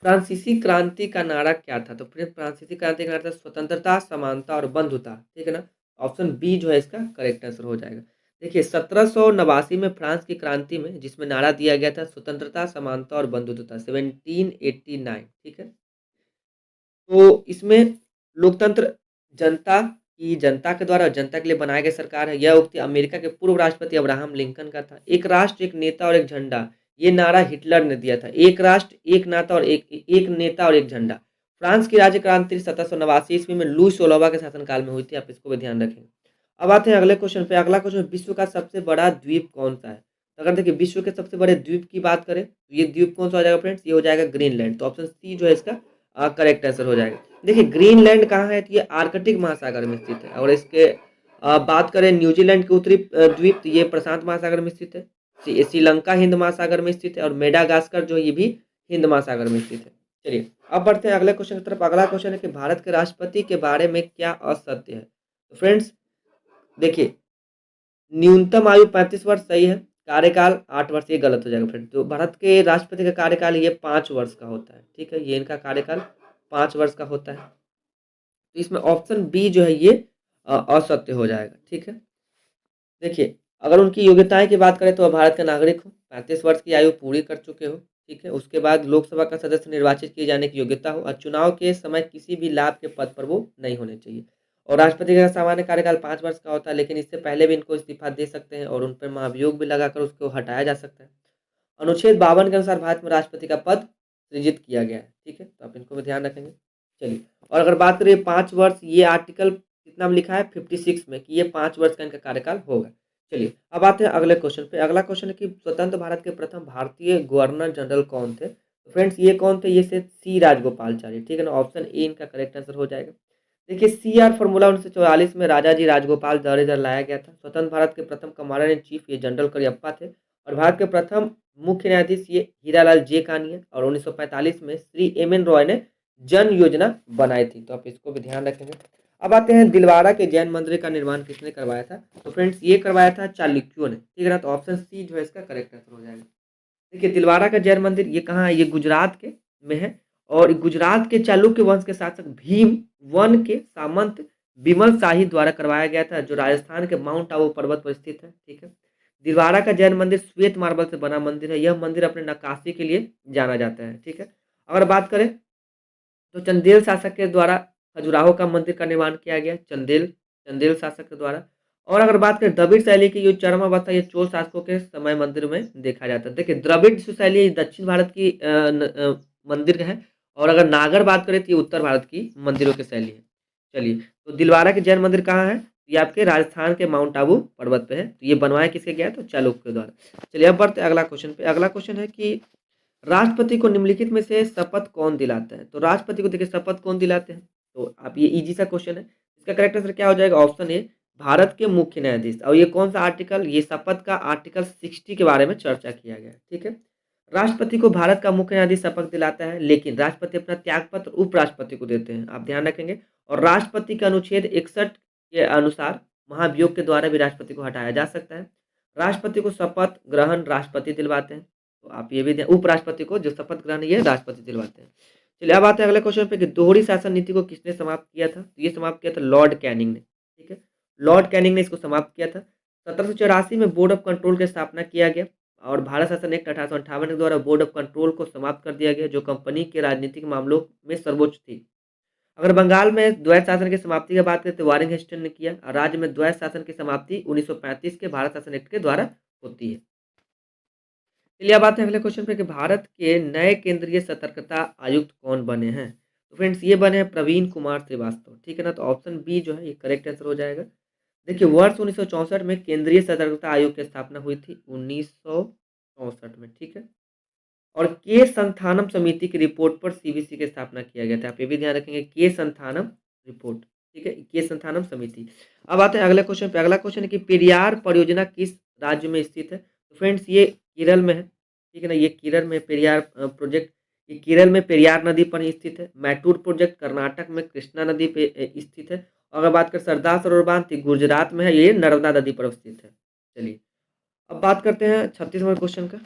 फ्रांसीसी क्रांति का नारा क्या था। तो फिर फ्रांसीसी क्रांति का नारा था स्वतंत्रता, समानता और बंधुता, ठीक है ना। ऑप्शन बी जो है इसका करेक्ट आंसर हो जाएगा। देखिए 1789 में फ्रांस की क्रांति में जिसमें नारा दिया गया था स्वतंत्रता, समानता और बंधुता, 1789, ठीक है। तो इसमें लोकतंत्र जनता के द्वारा जनता के लिए बनाई गई सरकार है। यह उक्ति अमेरिका के पूर्व राष्ट्रपति अब्राहम लिंकन का था। एक राष्ट्र एक नेता और एक झंडा, ये नारा हिटलर ने दिया था। एक राष्ट्र एक नाता और एक नेता और एक झंडा। फ्रांस की राज्य क्रांति 1789 ईस्वी में लुई 16वां के शासनकाल में हुई थी, आप इसको भी ध्यान रखें। अब आते हैं अगले क्वेश्चन पे। अगला क्वेश्चन, विश्व का सबसे बड़ा द्वीप कौन सा है। तो अगर देखिए विश्व के सबसे बड़े द्वीप की बात करें तो ये द्वीप कौन सा हो जाएगा फ्रेंड्स, ये हो जाएगा ग्रीनलैंड। तो ऑप्शन सी जो है इसका करेक्ट आंसर हो जाएगा। देखिए ग्रीनलैंड कहाँ है, तो ये आर्कटिक महासागर में स्थित है। और इसके बात करें न्यूजीलैंड के उत्तरी द्वीप, तो ये प्रशांत महासागर में स्थित है। श्रीलंका हिंद महासागर में स्थित है और मेडागास्कर जो ये भी हिंद महासागर में स्थित है। चलिए अब बढ़ते हैं अगले क्वेश्चन की तरफ। अगला क्वेश्चन है कि भारत के राष्ट्रपति के बारे में क्या असत्य है। तो फ्रेंड्स देखिए न्यूनतम आयु 35 वर्ष सही है, कार्यकाल 8 वर्ष, ये गलत हो जाएगा फ्रेंड। तो भारत के राष्ट्रपति का कार्यकाल ये 5 वर्ष का होता है, ठीक है, ये इनका कार्यकाल 5 वर्ष का होता है। तो इसमें ऑप्शन बी जो है ये असत्य हो जाएगा, ठीक है। देखिए अगर उनकी योग्यताएं की बात करें तो वह भारत का नागरिक हो, 35 वर्ष की आयु पूरी कर चुके हो, ठीक है, उसके बाद लोकसभा का सदस्य निर्वाचित किए जाने की योग्यता हो और चुनाव के समय किसी भी लाभ के पद पर वो नहीं होने चाहिए। और राष्ट्रपति का सामान्य कार्यकाल 5 वर्ष का होता है, लेकिन इससे पहले भी इनको इस्तीफा दे सकते हैं और उन पर महाभियोग भी लगाकर उसको हटाया जा सकता है। अनुच्छेद 52 के अनुसार भारत में राष्ट्रपति का पद सृजित किया गया है, ठीक है, तो आप इनको भी ध्यान रखेंगे। चलिए और अगर बात करें 5 वर्ष, ये आर्टिकल कितना में लिखा है 56 में कि ये 5 वर्ष का इनका कार्यकाल होगा। चलिए अब आते हैं अगले क्वेश्चन पे। अगला क्वेश्चन है कि स्वतंत्र भारत के प्रथम भारतीय गवर्नर जनरल कौन थे। तो फ्रेंड्स ये कौन थे, ये से सी राजगोपालचारी, ठीक है ना, ऑप्शन ए इनका करेक्ट आंसर हो जाएगा। देखिए सी आर फॉर्मूला 1944 में राजा जी राजगोपाल द्वारा लाया गया था। स्वतंत्र भारत के प्रथम कमांडर इन चीफ ये जनरल करियप्पा थे और भारत के प्रथम मुख्य न्यायाधीश ये हीरालाल जे कानी है। और 1945 में श्री एम एन रॉय ने जन योजना बनाई थी, तो आप इसको भी ध्यान रखेंगे। अब आते हैं दिलवाड़ा के जैन मंदिर का निर्माण किसने करवाया था। तो फ्रेंड्स ये करवाया था चालुक्यों ने, ठीक है ना, तो ऑप्शन सी जो है इसका करेक्ट आंसर हो जाएगा। देखिए दिलवाड़ा का जैन मंदिर ये कहाँ है, ये गुजरात के में है और गुजरात के चालुक्य वंश के शासक भीम वन के सामंत बिमल शाही द्वारा करवाया गया था, जो राजस्थान के माउंट आबू पर्वत पर स्थित है, ठीक है। दिलवाड़ा का जैन मंदिर श्वेत मार्बल से बना मंदिर है। यह मंदिर अपने नक्काशी के लिए जाना जाता है, ठीक है। अगर बात करें तो चंदेल शासक के द्वारा खजुराहो का मंदिर का निर्माण किया गया, चंदेल चंदेल शासक के द्वारा। और अगर बात करें द्रविड़ शैली की जो चरमावस्था ये चोल शासकों के समय मंदिर में देखा जाता है। देखिए द्रविड़ जो शैली दक्षिण भारत की मंदिर है और अगर नागर बात करें तो ये उत्तर भारत की मंदिरों की शैली है। चलिए तो दिलवाड़ा के जैन मंदिर कहाँ है, ये आपके राजस्थान के माउंट आबू पर्वत पे है। तो ये बनवाया किसके गया? तो चालुक्य के द्वारा। चलिए अब बढ़ते हैं अगला क्वेश्चन पे। अगला क्वेश्चन है कि राष्ट्रपति को निम्नलिखित में से शपथ कौन दिलाता है? तो राष्ट्रपति को देखिए शपथ कौन दिलाते हैं? तो आप ये इजी सा क्वेश्चन है। इसका करेक्ट आंसर क्या हो जाएगा? ऑप्शन ए भारत के मुख्य न्यायाधीश। और ये कौन सा आर्टिकल? ये शपथ का आर्टिकल 60 के बारे में चर्चा किया गया है। ठीक है। राष्ट्रपति को भारत का मुख्य न्यायाधीश शपथ दिलाता है, लेकिन राष्ट्रपति अपना त्यागपत्र उपराष्ट्रपति को देते हैं, आप ध्यान रखेंगे। और राष्ट्रपति के अनुच्छेद 61 के अनुसार महाभियोग के द्वारा भी राष्ट्रपति को हटाया जा सकता है। राष्ट्रपति को शपथ ग्रहण राष्ट्रपति दिलवाते हैं। तो आप ये भी उपराष्ट्रपति को जो शपथ ग्रहण ये राष्ट्रपति दिलवाते हैं। चलिए अब आते हैं अगले क्वेश्चन पे कि दोहरी शासन नीति को किसने समाप्त किया था? तो ये समाप्त किया था लॉर्ड कैनिंग ने। ठीक है, लॉर्ड कैनिंग ने इसको समाप्त किया था। 1784 में बोर्ड ऑफ कंट्रोल की स्थापना किया गया और भारत शासन एक्ट 1858 के द्वारा बोर्ड ऑफ कंट्रोल को समाप्त कर दिया गया, जो कंपनी के राजनीतिक मामलों में सर्वोच्च थी। अगर बंगाल में द्वैत शासन की समाप्ति की बात करें तो वारिंग हेस्टन ने किया, और राज्य में द्वैत शासन की समाप्ति 1935 के भारत शासन एक्ट के द्वारा होती है। चलिए अब आते हैं अगले क्वेश्चन पे कि भारत के नए केंद्रीय सतर्कता आयुक्त कौन बने हैं? तो फ्रेंड्स ये बने हैं प्रवीण कुमार श्रीवास्तव। ठीक है ना, तो ऑप्शन बी जो है ये करेक्ट आंसर हो जाएगा। देखिए वर्ष 1964 में केंद्रीय सतर्कता आयोग की स्थापना हुई थी, 1964 में। ठीक है, और के संथानम समिति की रिपोर्ट पर सीबीसी की स्थापना किया गया था। आप ये भी ध्यान रखेंगे, के संथानम रिपोर्ट। ठीक है, के संथानम समिति। अब आते हैं अगले क्वेश्चन पे। अगला क्वेश्चन है कि पेरियार परियोजना किस राज्य में स्थित है? तो फ्रेंड्स ये केरल में है। ठीक है ना, ये केरल में पेरियार प्रोजेक्ट, ये केरल में पेरियार नदी पर स्थित है। मैटूर प्रोजेक्ट कर्नाटक में कृष्णा नदी पे स्थित है। और अगर बात करें सरदार सरोवर बांध तो गुजरात में है, ये नर्मदा नदी पर स्थित है। चलिए अब बात करते हैं 36 नंबर क्वेश्चन का।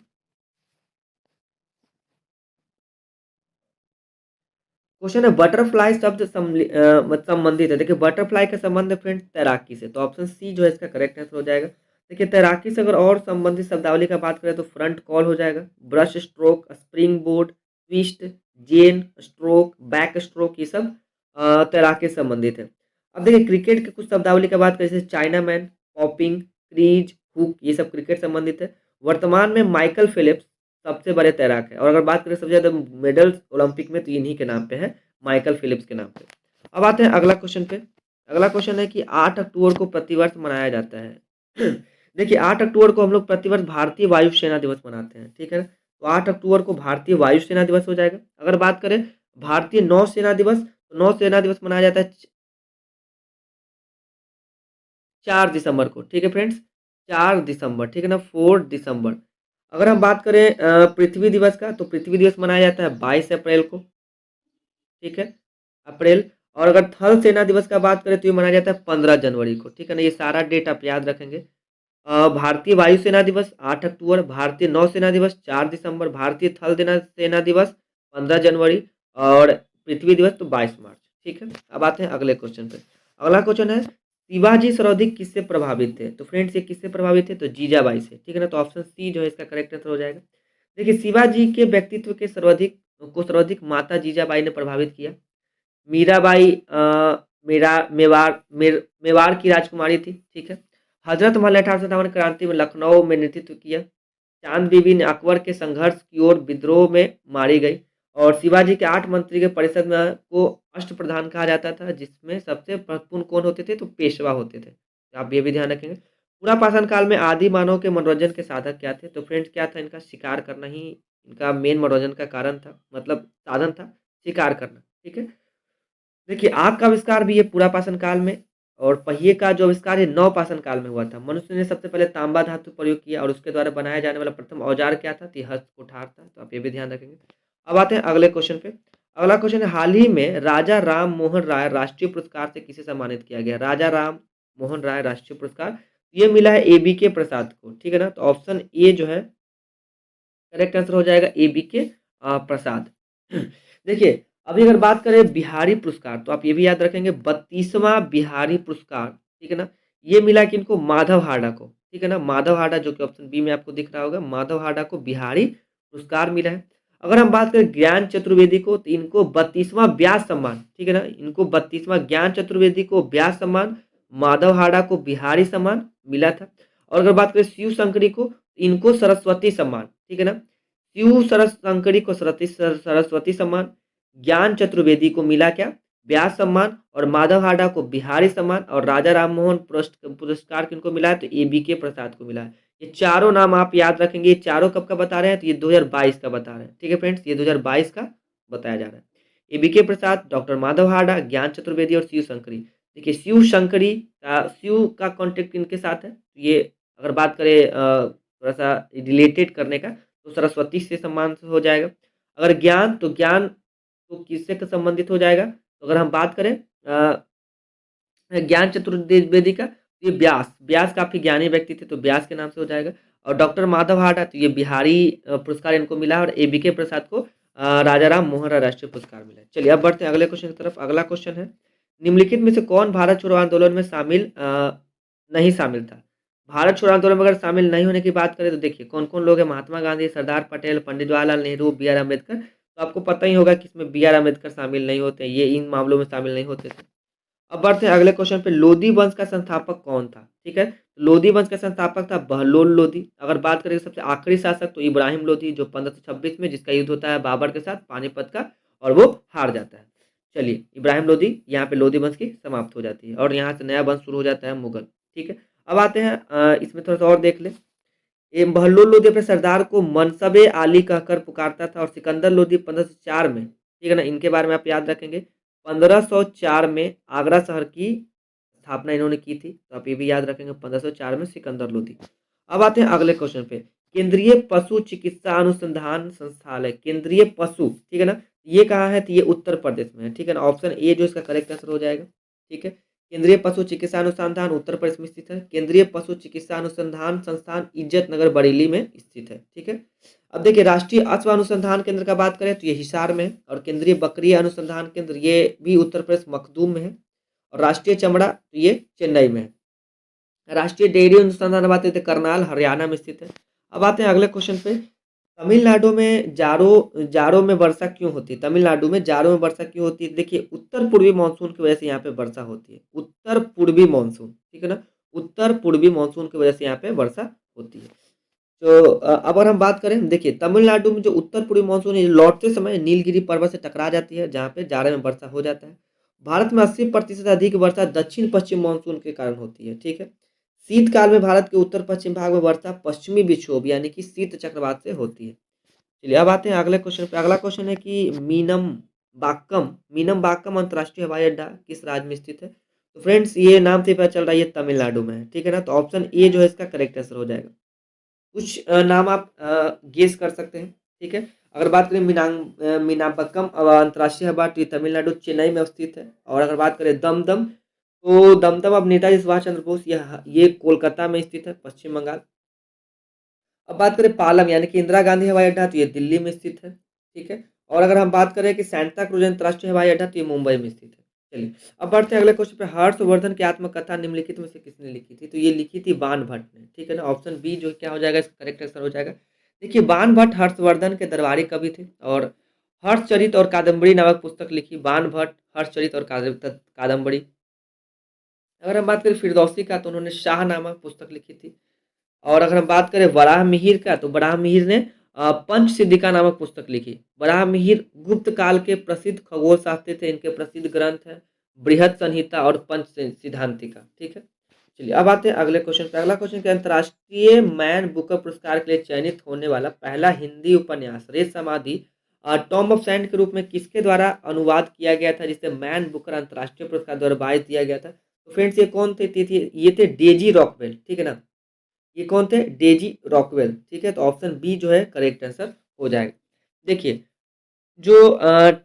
क्वेश्चन है बटरफ्लाई शब्द संबंधित है। देखिए बटरफ्लाई का संबंध है फ्रेंड तैराकी से, तो ऑप्शन सी जो है इसका करेक्ट आंसर हो जाएगा। देखिए तैराकी से अगर और संबंधित शब्दावली का बात करें तो फ्रंट कॉल हो जाएगा, breaststroke, springboard, twist, जेन स्ट्रोक, बैक स्ट्रोक, ये सब तैराकी से संबंधित है। अब देखिए क्रिकेट के कुछ शब्दावली का बात करें जैसे China man, popping, crease, hook, ये सब क्रिकेट संबंधित है। वर्तमान में माइकल फिलिप्स सबसे बड़े तैराक है, और अगर बात करें सबसे ज़्यादा मेडल्स ओलंपिक में तो इन्हीं के नाम पे है, माइकल फिलिप्स के नाम पे। अब आते हैं अगला क्वेश्चन पे। अगला क्वेश्चन है कि 8 अक्टूबर को प्रतिवर्ष मनाया जाता है। देखिए 8 अक्टूबर को हम लोग प्रतिवर्ष भारतीय वायुसेना दिवस मनाते हैं। ठीक है, तो 8 अक्टूबर को भारतीय वायुसेना दिवस हो जाएगा। अगर बात करें भारतीय नौसेना दिवस, तो नौसेना दिवस मनाया जाता है 4 दिसंबर को। ठीक है फ्रेंड्स, 4 दिसंबर। ठीक है ना, 4 दिसंबर। अगर हम बात करें पृथ्वी दिवस का, तो पृथ्वी दिवस मनाया जाता है 22 अप्रैल को। ठीक है, अप्रैल। और अगर थल सेना दिवस का बात करें तो ये मनाया जाता है 15 जनवरी को। ठीक है ना, ये सारा डेट आप याद रखेंगे। भारतीय वायुसेना दिवस 8 अक्टूबर, भारतीय नौसेना दिवस 4 दिसंबर, भारतीय थल सेना दिवस 15 जनवरी, और पृथ्वी दिवस तो 22 मार्च। ठीक है, अब आते हैं अगले क्वेश्चन पे। अगला क्वेश्चन है शिवाजी सर्वाधिक किससे प्रभावित थे? तो फ्रेंड्स ये किससे प्रभावित थे? तो जीजाबाई से। ठीक है ना, तो ऑप्शन सी जो है इसका करेक्ट आंसर हो जाएगा। देखिए शिवाजी के व्यक्तित्व के सर्वाधिक माता जीजाबाई ने प्रभावित किया। मीराबाई मेवाड़ की राजकुमारी थी। ठीक है, हजरत महल ने 1857 क्रांति में लखनऊ में नेतृत्व किया। चांद बीबी ने अकबर के संघर्ष की ओर विद्रोह में मारी गई। और शिवाजी के 8 मंत्री के परिषद में को अष्टप्रधान कहा जाता था, जिसमें सबसे महत्वपूर्ण कौन होते थे? तो पेशवा होते थे। आप ये भी ध्यान रखेंगे। पूरा पाषाण काल में आदि मानव के मनोरंजन के साधक क्या थे? तो फ्रेंड्स क्या था? इनका शिकार करना ही इनका मेन मनोरंजन का कारण था, मतलब साधन था शिकार करना। ठीक है, देखिए आग का आविष्कार भी ये पूरा पाषाण काल में, और पहिए का जो आविष्कार है नव पाषाण काल में हुआ था। मनुष्य ने सबसे पहले तांबा धातु प्रयोग किया, और उसके द्वारा बनाया जाने वाला प्रथम औजार क्या था? तो हस्त कुठार था। तो आप ये भी ध्यान रखेंगे। अब आते हैं अगले क्वेश्चन पे। अगला क्वेश्चन है हाल ही में राजा राम मोहन राय राष्ट्रीय पुरस्कार से किसे सम्मानित किया गया? राजा राम मोहन राय राष्ट्रीय पुरस्कार ये मिला है एबी के प्रसाद को। ठीक है ना, तो ऑप्शन ए जो है करेक्ट आंसर हो जाएगा, ए बी के प्रसाद। देखिए अभी अगर बात करें बिहारी पुरस्कार, तो आप ये भी याद रखेंगे 32वां बिहारी पुरस्कार। ठीक है ना, ये मिला कि इनको माधव हाड़ा को। ठीक है ना, माधव हाड़ा जो कि ऑप्शन बी में आपको दिख रहा होगा, माधव हाड़ा को बिहारी पुरस्कार मिला है। अगर हम बात करें ज्ञान चतुर्वेदी को, तो इनको 32वां व्यास सम्मान। ठीक है ना, इनको 32वां ज्ञान चतुर्वेदी को व्यास सम्मान, माधव हाड़ा को बिहारी सम्मान मिला था। और अगर बात करें शिव शंकरी को, इनको सरस्वती सम्मान। ठीक है ना, शिव शंकरी को सरस्वती सम्मान, ज्ञान चतुर्वेदी को मिला क्या? व्यास सम्मान और माधव हाडा को बिहारी सम्मान और राजा राम मोहन पुरस्कार किनको मिला है? तो एबीके प्रसाद को मिला है। ये चारों नाम आप याद रखेंगे। ये चारों कब का बता रहे हैं? तो ये 2022 का बता रहे हैं। ठीक है फ्रेंड्स, ये 2022 का बताया जा रहा है। एबीके प्रसाद, डॉक्टर माधव हाडा, ज्ञान चतुर्वेदी और शिव शंकरी। देखिए शिव का कॉन्टेक्ट इनके साथ है। ये अगर बात करें थोड़ा सा रिलेटेड करने का, तो सरस्वती से सम्मान हो जाएगा। अगर ज्ञान तो किससे संबंधित हो जाएगा? तो अगर हम बात करें ज्ञान चतुर्वेदी का, ये व्यास काफी ज्ञानी व्यक्ति थे, तो व्यास के नाम से हो जाएगा। और डॉक्टर माधव हाडा, तो ये बिहारी पुरस्कार इनको मिला। और एबीके प्रसाद को राजाराम मोहन राय राष्ट्रीय पुरस्कार मिला। चलिए अब बढ़ते हैं अगले क्वेश्चन की तरफ। अगला क्वेश्चन है, निम्नलिखित में से कौन भारत छोड़ो आंदोलन में नहीं शामिल था? भारत छोड़ो आंदोलन में अगर शामिल नहीं होने की बात करें, तो देखिए कौन कौन लोग हैं। Mahatma Gandhi, Sardar Patel, Pandit Jawaharlal Nehru, B are Ambedkar. तो आपको पता ही होगा कि इसमें बी आर अम्बेडकर शामिल नहीं होते, ये इन मामलों में शामिल नहीं होते थे। अब बढ़ते हैं अगले क्वेश्चन पे, लोधी वंश का संस्थापक कौन था? ठीक है, लोधी वंश का संस्थापक था बहलोल लोधी। अगर बात करें सबसे आखिरी शासक, तो इब्राहिम लोधी, जो 1526 में जिसका युद्ध होता है बाबर के साथ पानीपत का, और वो हार जाता है। चलिए इब्राहिम लोधी, यहाँ पे लोधी वंश की समाप्त हो जाती है और यहाँ से नया वंश शुरू हो जाता है मुगल। ठीक है, अब आते हैं इसमें थोड़ा सा और देख ले। ये बहलोल लोधी अपने सरदार को मनसबे आली कहकर पुकारता था। और सिकंदर लोधी 1504 में, ठीक है ना, इनके बारे में आप याद रखेंगे। 1504 में आगरा शहर की स्थापना इन्होंने की थी, तो आप ये भी याद रखेंगे 1504 में सिकंदर लोधी। अब आते हैं अगले क्वेश्चन पे, केंद्रीय पशु चिकित्सा अनुसंधान संस्थान है, केंद्रीय पशु, ठीक है ना, ये कहाँ है? तो ये उत्तर प्रदेश में है। ठीक है ना, ऑप्शन ए जो इसका करेक्ट आंसर हो जाएगा। ठीक है, केंद्रीय पशु चिकित्सा अनुसंधान उत्तर प्रदेश में स्थित है। केंद्रीय पशु चिकित्सा अनुसंधान संस्थान इज्जत नगर बरेली में स्थित है। ठीक है, अब देखिए राष्ट्रीय अश्व अनुसंधान केंद्र का बात करें तो ये हिसार में है। और केंद्रीय बकरी अनुसंधान केंद्र ये भी उत्तर प्रदेश मखदूम में है। और राष्ट्रीय चमड़ा तो ये चेन्नई में है। राष्ट्रीय डेयरी अनुसंधान बात करते करनाल हरियाणा में स्थित है। अब आते हैं अगले क्वेश्चन पे, तमिलनाडु में जाड़ों में वर्षा क्यों होती है? तमिलनाडु में जाड़ों में वर्षा क्यों होती है? देखिए उत्तर पूर्वी मानसून की वजह से यहाँ पे वर्षा होती है। उत्तर पूर्वी मानसून, ठीक है ना, उत्तर पूर्वी मानसून की वजह से यहाँ पे वर्षा होती है। तो अब अगर हम बात करें, देखिए तमिलनाडु में जो उत्तर पूर्वी मानसून है लौटते समय नीलगिरी पर्वत से टकरा जाती है, जहाँ पे जाड़े में वर्षा हो जाता है। भारत में 80% अधिक वर्षा दक्षिण पश्चिम मानसून के कारण होती है। ठीक है, शीतकाल में भारत के उत्तर पश्चिम भाग में वर्षा पश्चिमी विक्षोभ यानी कि शीत चक्रवात से होती है। चलिए अब आते हैं अगले क्वेश्चन पे। अगला क्वेश्चन है कि मीनम बाक्कम अंतर्राष्ट्रीय हवाई अड्डा किस राज्य में स्थित है? तो फ्रेंड्स ये नाम से पता चल रहा है ये तमिलनाडु में है। ठीक है ना, तो ऑप्शन ए जो है इसका करेक्ट आंसर हो जाएगा। कुछ नाम आप गेस कर सकते हैं। ठीक है, अगर बात करें मीनाबक्कम अंतर्राष्ट्रीय हवाई अड्डा, तमिलनाडु चेन्नई में स्थित है। और अगर बात करें दमदम, तो दमदम अब नेताजी सुभाष चंद्र बोस, ये कोलकाता में स्थित है, पश्चिम बंगाल। अब बात करें पालम यानी कि इंदिरा गांधी हवाई अड्डा, तो ये दिल्ली में स्थित है। ठीक है, और अगर हम बात करें कि सांता क्रूज अंतर्राष्ट्रीय हवाई अड्डा, तो ये मुंबई में स्थित है। चलिए अब बढ़ते हैं अगले क्वेश्चन पे, हर्षवर्धन की आत्मकथा निम्नलिखित में से किसने लिखी थी? तो ये लिखी थी बाण भट्ट ने। ठीक है ना, ऑप्शन बी जो क्या हो जाएगा इसका करेक्ट आंसर हो जाएगा। देखिए बाण भट्ट हर्षवर्धन के दरबारी कवि थे और हर्षचरित और कादम्बरी नामक पुस्तक लिखी। बाण भट्ट हर्षचरित और कादम्बरी। अगर हम बात करें फिरदौसी का, तो उन्होंने शाहनामा पुस्तक लिखी थी। और अगर हम बात करें वराह मिहिर का, तो वराह मिहिर ने पंचसिद्धिका नामक पुस्तक लिखी। वराह मिहिर गुप्त काल के प्रसिद्ध खगोल शास्त्री थे। इनके प्रसिद्ध ग्रंथ है बृहद संहिता और पंच सिद्धांतिका। ठीक है, चलिए अब आते हैं अगले क्वेश्चन पे। अगला क्वेश्चन, के अंतर्राष्ट्रीय मैन बुकर पुरस्कार के लिए चयनित होने वाला पहला हिंदी उपन्यास रेत समाधि टॉम ऑफ सैंड के रूप में किसके द्वारा अनुवाद किया गया था, जिसे मैन बुकर अंतर्राष्ट्रीय पुरस्कार द्वारा बाइज दिया गया था? तो फ्रेंड्स ये कौन थे? ये थे डेजी रॉकवेल। ठीक है ना, ये कौन थे? Daisy Rockwell. ठीक है, तो ऑप्शन बी जो है करेक्ट आंसर हो जाएगा। देखिए जो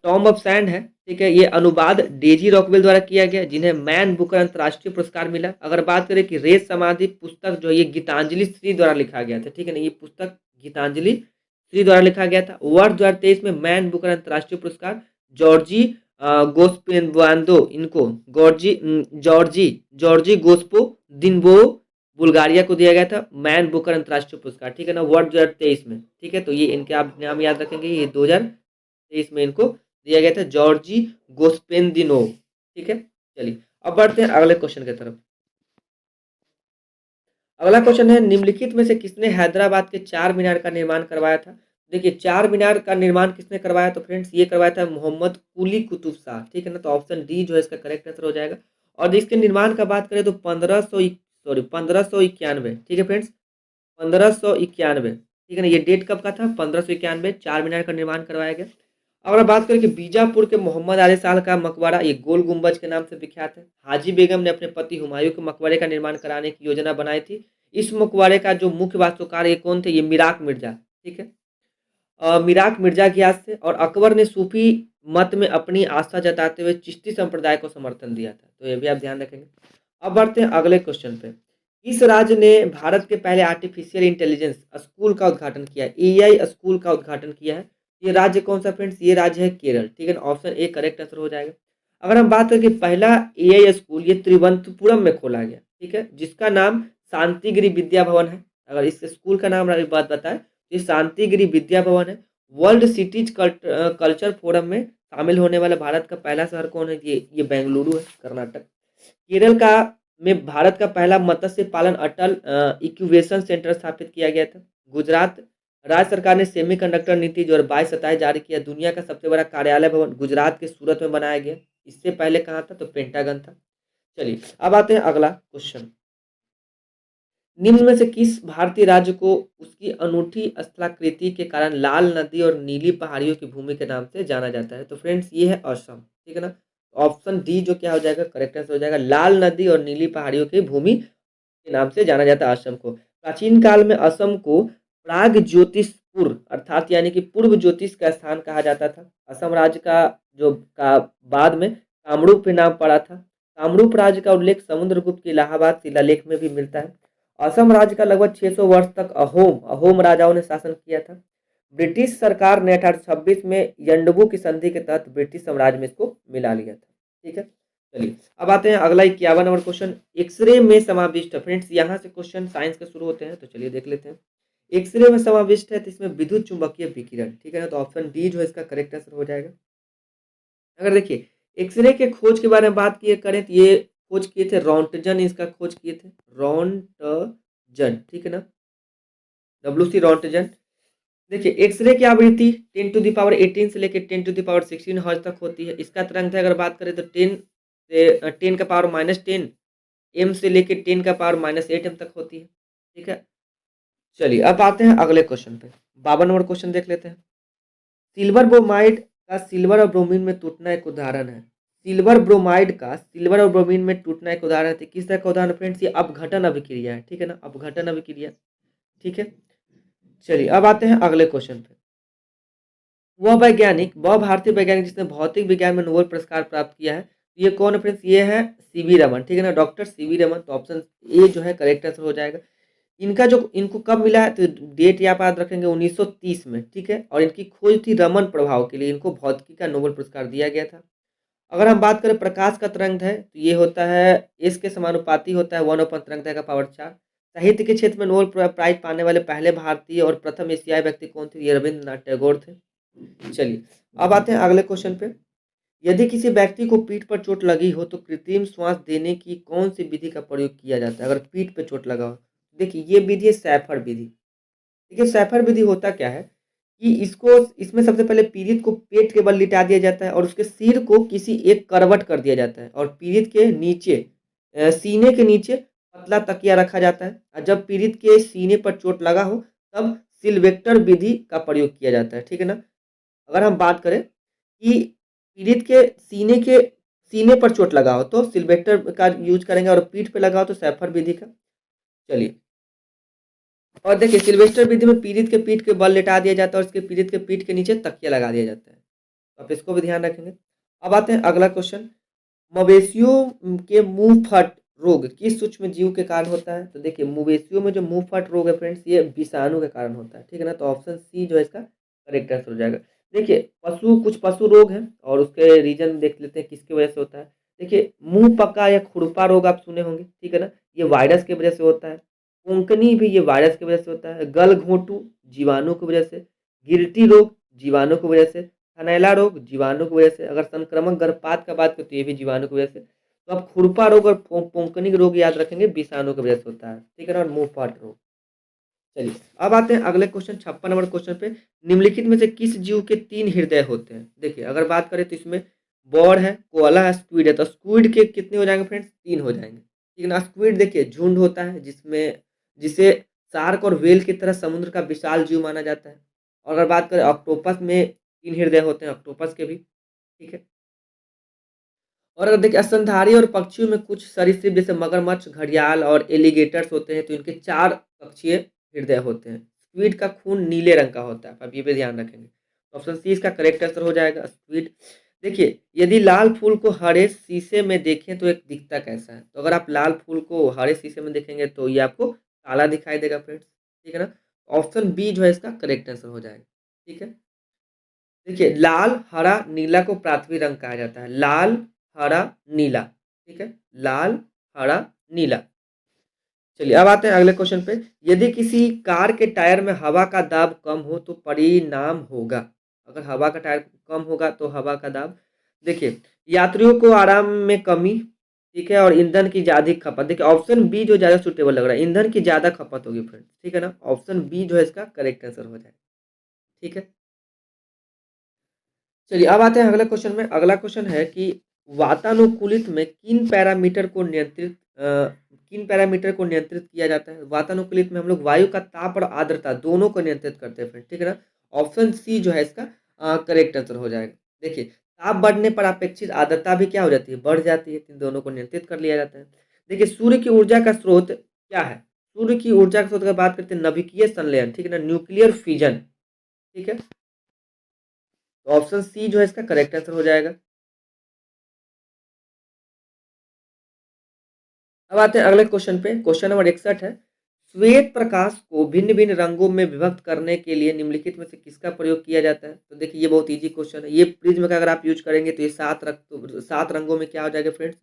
टॉम ऑफ सैंड है, ठीक है, ये अनुवाद डेजी रॉकवेल द्वारा किया गया, जिन्हें मैन बुकर अंतर्राष्ट्रीय पुरस्कार मिला। अगर बात करें कि रेत समाधि पुस्तक जो ये गीतांजलि श्री द्वारा लिखा गया था। ठीक है ना, ये पुस्तक गीतांजलि श्री द्वारा लिखा गया था। वर्ष 2023 में मैन बुकर अंतर्राष्ट्रीय पुरस्कार जॉर्जी गोस्पेनवांदो इनको जॉर्जी गोस्पो दिनबो बुल्गारिया को दिया गया था मैन बुकर अंतर्राष्ट्रीय पुरस्कार। ठीक है ना, वर्ष 2023 में। ठीक है, तो ये इनके आप नाम याद रखेंगे, ये 2023 में इनको दिया गया था जॉर्जी गोस्पेंदिनो। ठीक है, चलिए अब बढ़ते हैं अगले क्वेश्चन की तरफ। अगला क्वेश्चन है, निम्नलिखित में से किसने हैदराबाद के चार मीनार का निर्माण करवाया था? देखिए चार मीनार का निर्माण किसने करवाया? तो फ्रेंड्स ये करवाया था मोहम्मद कुली कुतुब शाह, ठीक है ना। तो ऑप्शन डी जो है इसका करेक्ट आंसर हो जाएगा। और इसके निर्माण का बात करें तो 1591, ठीक है फ्रेंड्स, 1591, ठीक है ना। ये डेट कब का था? 1591 चार मीनार का निर्माण करवाया गया। अगर बात करें कि बीजापुर के मोहम्मद आली शाह का मकबरा ये गोल गुंबज के नाम से विख्यात है। हाजी बेगम ने अपने पति हुमायूं के मकबरे का निर्माण कराने की योजना बनाई थी। इस मकबरे का जो मुख्य वास्तुकार ये कौन थे? ये मिराक मिर्जा, ठीक है। मिराक मिर्जा घियास थे। और अकबर ने सूफी मत में अपनी आस्था जताते हुए चिश्ती संप्रदाय को समर्थन दिया था। तो ये भी आप ध्यान रखेंगे। अब बढ़ते हैं अगले क्वेश्चन पे। किस राज्य ने भारत के पहले आर्टिफिशियल इंटेलिजेंस स्कूल का उद्घाटन किया है? एआई स्कूल का उद्घाटन किया है। ये राज्य कौन सा फ्रेंड्स? ये राज्य है केरल, ठीक है ना। ऑप्शन ए करेक्ट आंसर हो जाएगा। अगर हम बात करें कि पहला एआई स्कूल ये त्रिवंतपुरम में खोला गया, ठीक है, जिसका नाम शांतिगिरी विद्या भवन है। अगर इस स्कूल का नाम एक बात बताएं, ये शांतिगिरी विद्या भवन है। वर्ल्ड सिटीज कल्चर फोरम में शामिल होने वाला भारत का पहला शहर कौन है? ये बेंगलुरु है, कर्नाटक। केरल का में भारत का पहला मत्स्य पालन अटल इंक्यूबेशन सेंटर स्थापित किया गया था। गुजरात राज्य सरकार ने सेमीकंडक्टर नीति 2022-27 जारी किया। दुनिया का सबसे बड़ा कार्यालय भवन गुजरात के सूरत में बनाया गया। इससे पहले कहाँ था? तो पेंटागन था। चलिए अब आते हैं अगला क्वेश्चन। निम्न में से किस भारतीय राज्य को उसकी अनूठी स्थलाकृति के कारण लाल नदी और नीली पहाड़ियों की भूमि के नाम से जाना जाता है? तो फ्रेंड्स ये है असम, ठीक है ना। ऑप्शन डी जो क्या हो जाएगा? करेक्ट आंसर हो जाएगा। लाल नदी और नीली पहाड़ियों की भूमि के नाम से जाना जाता है असम को। प्राचीन काल में असम को प्राग ज्योतिषपुर अर्थात यानी कि पूर्व ज्योतिष का स्थान कहा जाता था। असम राज्य का बाद में कामरूप के नाम पड़ा था। कामरूप राज्य का उल्लेख समुद्रगुप्त के इलाहाबाद शिलालेख में भी मिलता है। असम राज्य का लगभग 600 वर्ष तक अहोम राजाओं ने शासन किया था। ब्रिटिश सरकार ने 1826 में यंडबू की संधि के तहत ब्रिटिश साम्राज्य में इसको मिला लिया था, ठीक है। चलिए अब आते हैं अगला 51 नंबर क्वेश्चन। एक्सरे में समाविष्ट है फ्रेंड्स, यहाँ से क्वेश्चन साइंस के शुरू होते हैं, तो चलिए देख लेते हैं। एक्सरे में समाविष्ट है तो इसमें विद्युत चुंबकीय विकिरण, ठीक है ना। तो ऑप्शन डी जो है इसका करेक्ट आंसर हो जाएगा। अगर देखिए एक्सरे के खोज के बारे में बात किए करें तो ये खोज किए थे रॉन्टजन, इसका खोज किए थे रॉन्टजन, ठीक है ना, डब्ल्यू सी रॉन्टजन। देखिए एक्सरे की आवृत्ति 10⁻18 से लेकर 10⁻16 हर्ट्ज तक होती है। इसका तरंग अगर बात करें तो 10 का पावर -10 एम से लेकर 10 का पावर -8 एम तक होती है, ठीक है। चलिए अब आते हैं अगले क्वेश्चन पे। 52 नंबर क्वेश्चन देख लेते हैं। सिल्वर ब्रोमाइड का सिल्वर और ब्रोमीन में टूटना एक उदाहरण है। सिल्वर ब्रोमाइड का सिल्वर और ब्रोमीन में टूटना एक उदाहरण है। किस तरह का उदाहरण फ्रेंड्स? ये अपघटन अभिक्रिया है, ठीक है ना, अपघटन अभिक्रिया, ठीक है। चलिए अब आते हैं अगले क्वेश्चन पे। वह भारतीय वैज्ञानिक जिसने भौतिक विज्ञान में नोबेल पुरस्कार प्राप्त किया है, ये कौन है फ्रेंड्स? ये है सीवी रमन, ठीक है ना, डॉक्टर सीवी रमन। तो ऑप्शन ए जो है करेक्ट आंसर हो जाएगा। इनको कब मिला है? तो डेट याद रखेंगे 1930 में, ठीक है। और इनकी खोज थी रमन प्रभाव के लिए, इनको भौतिकी का नोबेल पुरस्कार दिया गया था। अगर हम बात करें प्रकाश का तरंग है तो ये होता है एस के समानुपाती होता है 1/तरंग-दैर्घ्य/4। साहित्य के क्षेत्र में नोबेल प्राइज पाने वाले पहले भारतीय और प्रथम एशियाई व्यक्ति कौन थे? ये रविंद्रनाथ टैगोर थे। चलिए अब आते हैं अगले क्वेश्चन पे। यदि किसी व्यक्ति को पीठ पर चोट लगी हो तो कृत्रिम श्वास देने की कौन सी विधि का प्रयोग किया जाता है? अगर पीठ पे चोट लगा हो, देखिए ये विधि है सैफर विधि। देखिए सैफर विधि होता क्या है कि इसमें सबसे पहले पीड़ित को पेट के बल लिटा दिया जाता है और उसके सिर को किसी एक करवट कर दिया जाता है और पीड़ित के नीचे सीने के नीचे पतला तकिया रखा जाता है। और जब पीड़ित के सीने पर चोट लगा हो तब सिल्वेक्टर विधि का प्रयोग किया जाता है, ठीक है ना। अगर हम बात करें कि पीड़ित के सीने पर चोट लगा हो तो सिल्वेक्टर का यूज करेंगे और पीठ पे लगा हो तो सैफर विधि का। चलिए और देखिए सिल्वेस्टर विधि में पीड़ित के पीठ के बल लेटा दिया जाता है और उसके पीड़ित के पीठ के नीचे तकिया लगा दिया जाता है। तो आप इसको भी ध्यान रखेंगे। अब आते हैं अगला क्वेश्चन। मवेशियों के मुंह फट रोग किस सूक्ष्म जीव के कारण होता है? तो देखिए मवेशियों में जो मुंह फट रोग है फ्रेंड्स ये विषाणु के कारण होता है, ठीक है ना। तो ऑप्शन सी जो है इसका करेक्ट आंसर हो जाएगा। देखिए कुछ पशु रोग हैं और उसके रीजन देख लेते हैं किसकी वजह से होता है। देखिए मुंह पका या खुरपा रोग आप सुने होंगे, ठीक है ना, ये वायरस की वजह से होता है। कोंकनी भी ये वायरस की वजह से होता है। गल घोंटू जीवाणु की वजह से। गिल्टी रोग जीवाणु की वजह से। थनैला रोग जीवाणु की वजह से। अगर संक्रामक गर्भपात का बात करें तो ये भी जीवाणु की वजह से। तो अब खुरपा रोग और पोंकनी रोग याद रखेंगे विषाणु की वजह से होता है, ठीक है ना, और मुंह फाट रोग। चलिए अब आते हैं अगले क्वेश्चन 56 नंबर क्वेश्चन पे। निम्नलिखित में से किस जीव के 3 हृदय होते हैं? देखिए अगर बात करें तो इसमें बॉड है, कोआला है, स्क्विड है। तो स्क्विड के कितने हो जाएंगे फ्रेंड्स? 3 हो जाएंगे, ठीक है ना। स्क्विड देखिए झुंड होता है जिसमें जिसे शार्क और व्हेल की तरह समुद्र का विशाल जीव माना जाता है। और अगर बात करें ऑक्टोपस में 3 हृदय होते हैं, ऑक्टोपस के भी, ठीक है। और अगर देखिए स्तनधारी और पक्षियों में कुछ सरीसृप जैसे मगरमच्छ, घड़ियाल और एलिगेटर्स होते हैं तो इनके 4 कक्षीय हृदय होते हैं। स्क्विड का खून नीले रंग का होता है, आप ये भी ध्यान रखेंगे। ऑप्शन सी इसका करेक्ट आंसर हो जाएगा, स्क्विड। देखिए यदि लाल फूल को हरे शीशे में देखें तो एक दिखता कैसा है? तो अगर आप लाल फूल को हरे शीशे में देखेंगे तो ये आपको काला दिखाई देगा फ्रेंड्स, ठीक है ना। ऑप्शन बी जो है इसका करेक्ट आंसर हो जाएगा, ठीक है। देखिए लाल, हरा, नीला को पृथ्वी रंग कहा जाता है। लाल, हरा, नीला, ठीक है। लाल, हरा, नीला। चलिए अब आते हैं अगले क्वेश्चन पे। यदि किसी कार के टायर में हवा का दाब कम हो तो परिणाम होगा। अगर हवा का टायर कम होगा तो हवा का दाब, देखिए यात्रियों को आराम में कमी, ठीक है, और ईंधन की ज्यादा खपत। देखिए ऑप्शन बी जो ज्यादा सुटेबल लग रहा है, ईंधन की ज्यादा खपत होगी फ्रेंड्स, ठीक है ना। ऑप्शन बी जो है इसका करेक्ट आंसर हो जाएगा, ठीक है। चलिए अब आते हैं अगले क्वेश्चन में। अगला क्वेश्चन है कि वातानुकूलित में किन पैरामीटर को नियंत्रित किया जाता है? वातानुकूलित में हम लोग वायु का ताप और आर्द्रता दोनों को नियंत्रित करते हैं फ्रेंड, ठीक है ना। ऑप्शन सी जो है इसका करेक्ट आंसर हो जाएगा। देखिए ताप बढ़ने पर अपेक्षित आर्द्रता भी क्या हो जाती है? बढ़ जाती है। इन दोनों को नियंत्रित कर लिया जाता है। देखिए सूर्य की ऊर्जा का स्रोत क्या है? सूर्य की ऊर्जा के स्रोत की बात करते हैं नाभिकीय संलयन, ठीक है ना, न्यूक्लियर फिजन, ठीक है। तो ऑप्शन सी जो है इसका करेक्ट आंसर हो जाएगा। अब आते हैं अगले क्वेश्चन पे। क्वेश्चन नंबर 61 है। श्वेत प्रकाश को भिन्न भिन्न रंगों में विभक्त करने के लिए निम्नलिखित में से किसका प्रयोग किया जाता है? तो देखिए ये बहुत इजी क्वेश्चन है। ये प्रिज्म का अगर आप यूज करेंगे तो ये 7 रंगों में क्या हो जाएगा फ्रेंड्स?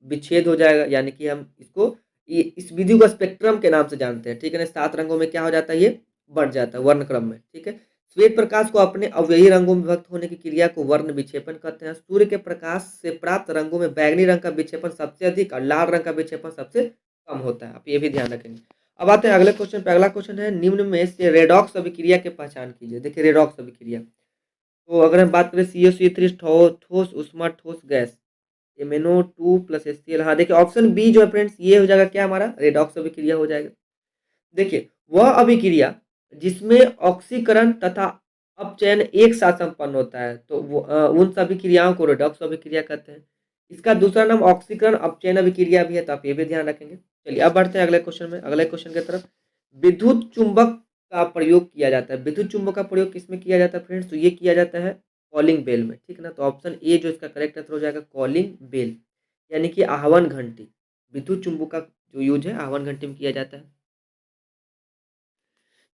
विच्छेद हो जाएगा, यानी कि हम इसको इस विधि को स्पेक्ट्रम के नाम से जानते हैं, ठीक है ना। 7 रंगों में क्या हो जाता है? ये बढ़ जाता है वर्ण क्रम में, ठीक है। श्वेत प्रकाश को अपने अवयवी रंगों में विभक्त होने की क्रिया को वर्ण विक्षेपन कहते हैं। सूर्य के प्रकाश से प्राप्त रंगों में बैगनी रंग का विक्षेपन सबसे अधिक और लाल रंग का विक्षेपन सबसे कम होता है, आप ये भी ध्यान रखेंगे। अब आते हैं अगले क्वेश्चन पे। अगला क्वेश्शन है निम्न में से रेडॉक्स अभिक्रिया की पहचान कीजिए। देखिए रेडॉक्स अभिक्रिया, तो अगर हम बात करें COC3 ठोस उष्मा ठोस गैस, MnO2 प्लस HCl। हाँ देखिए ऑप्शन बी जो है फ्रेंड्स ये हो जाएगा क्या हमारा? रेडॉक्स अभिक्रिया हो जाएगा। देखिए वह अभिक्रिया जिसमें ऑक्सीकरण तथा अपचयन एक साथ संपन्न होता है तो वो उन सभी क्रियाओं को रेडॉक्स अभिक्रिया कहते हैं। इसका दूसरा नाम ऑक्सीकरण अपचयन अभिक्रिया भी है, तो आप ये भी ध्यान रखेंगे। चलिए अब बढ़ते हैं अगले क्वेश्चन में, अगले क्वेश्चन की तरफ। विद्युत चुंबक का प्रयोग किया जाता है। विद्युत चुंबक का प्रयोग किसमें किया जाता है फ्रेंड्स? तो ये किया जाता है कॉलिंग बेल में, ठीक है ना। तो ऑप्शन ए जो इसका करेक्ट आंसर हो जाएगा कॉलिंग बेल, यानी कि आहवन घंटी। विद्युत चुंबक का जो यूज है आहवन घंटी में किया जाता है।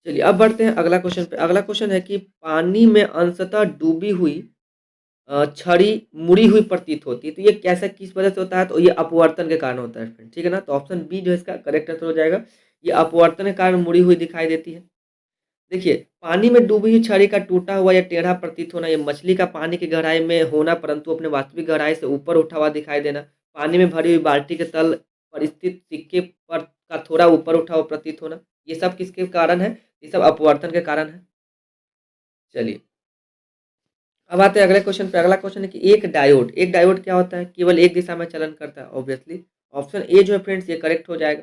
चलिए अब बढ़ते हैं अगला क्वेश्चन पे। अगला क्वेश्चन है कि पानी में अंशतः डूबी हुई छड़ी मुड़ी हुई प्रतीत होती है, तो ये कैसा किस वजह से होता है? तो ये अपवर्तन के कारण होता है फ्रेंड, ठीक है ना। तो ऑप्शन बी जो है इसका करेक्ट आंसर हो जाएगा, ये अपवर्तन के कारण मुड़ी हुई दिखाई देती है। देखिए पानी में डूबी हुई छड़ी का टूटा हुआ या टेढ़ा प्रतीत होना, ये मछली का पानी की गहराई में होना परंतु अपने वास्तविक गहराई से ऊपर उठा हुआ दिखाई देना, पानी में भरी हुई बाल्टी के तल पर स्थित सिक्के पर का थोड़ा ऊपर उठा हुआ प्रतीत होना, ये सब किसके कारण है? ये सब अपवर्तन के कारण है। चलिए अब आते हैं अगले क्वेश्चन पे। अगला क्वेश्चन है कि एक डायोड क्या होता है? केवल एक दिशा में चलन करता है ऑब्वियसली। ऑप्शन ए जो है फ्रेंड्स ये करेक्ट हो जाएगा।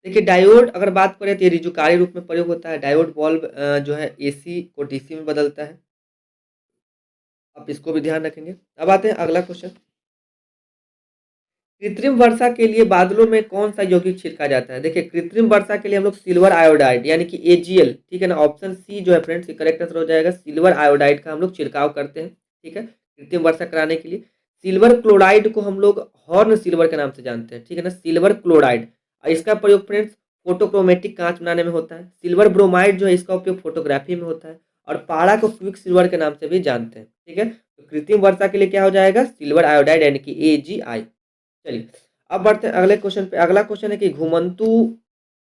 देखिए डायोड अगर बात करें तो ये ऋजुकारी रूप में प्रयोग होता है। डायोड बल्ब जो है AC को DC में बदलता है, आप इसको भी ध्यान रखेंगे। अब आते हैं अगला क्वेश्चन। कृत्रिम वर्षा के लिए बादलों में कौन सा यौगिक छिड़का जाता है? देखिए कृत्रिम वर्षा के लिए हम लोग सिल्वर आयोडाइड यानी कि AgL, ठीक है ना। ऑप्शन सी जो है फ्रेंड्स करेक्ट आंसर हो जाएगा, सिल्वर आयोडाइड का हम लोग छिड़काव करते हैं, ठीक है, कृत्रिम वर्षा कराने के लिए। सिल्वर क्लोराइड को हम लोग हॉर्न सिल्वर के नाम से जानते हैं, ठीक है ना, सिल्वर क्लोराइड। और इसका प्रयोग फ्रेंड्स फोटोक्रोमेटिक कांच बनाने में होता है। सिल्वर ब्रोमाइड जो है इसका उपयोग फोटोग्राफी में होता है। और पारा को क्विक सिल्वर के नाम से भी जानते हैं, ठीक है। तो कृत्रिम वर्षा के लिए क्या हो जाएगा? सिल्वर आयोडाइड यानी कि AgI। चलिए अब बढ़ते हैं अगले क्वेश्चन पे। अगला क्वेश्चन है कि घुमंतु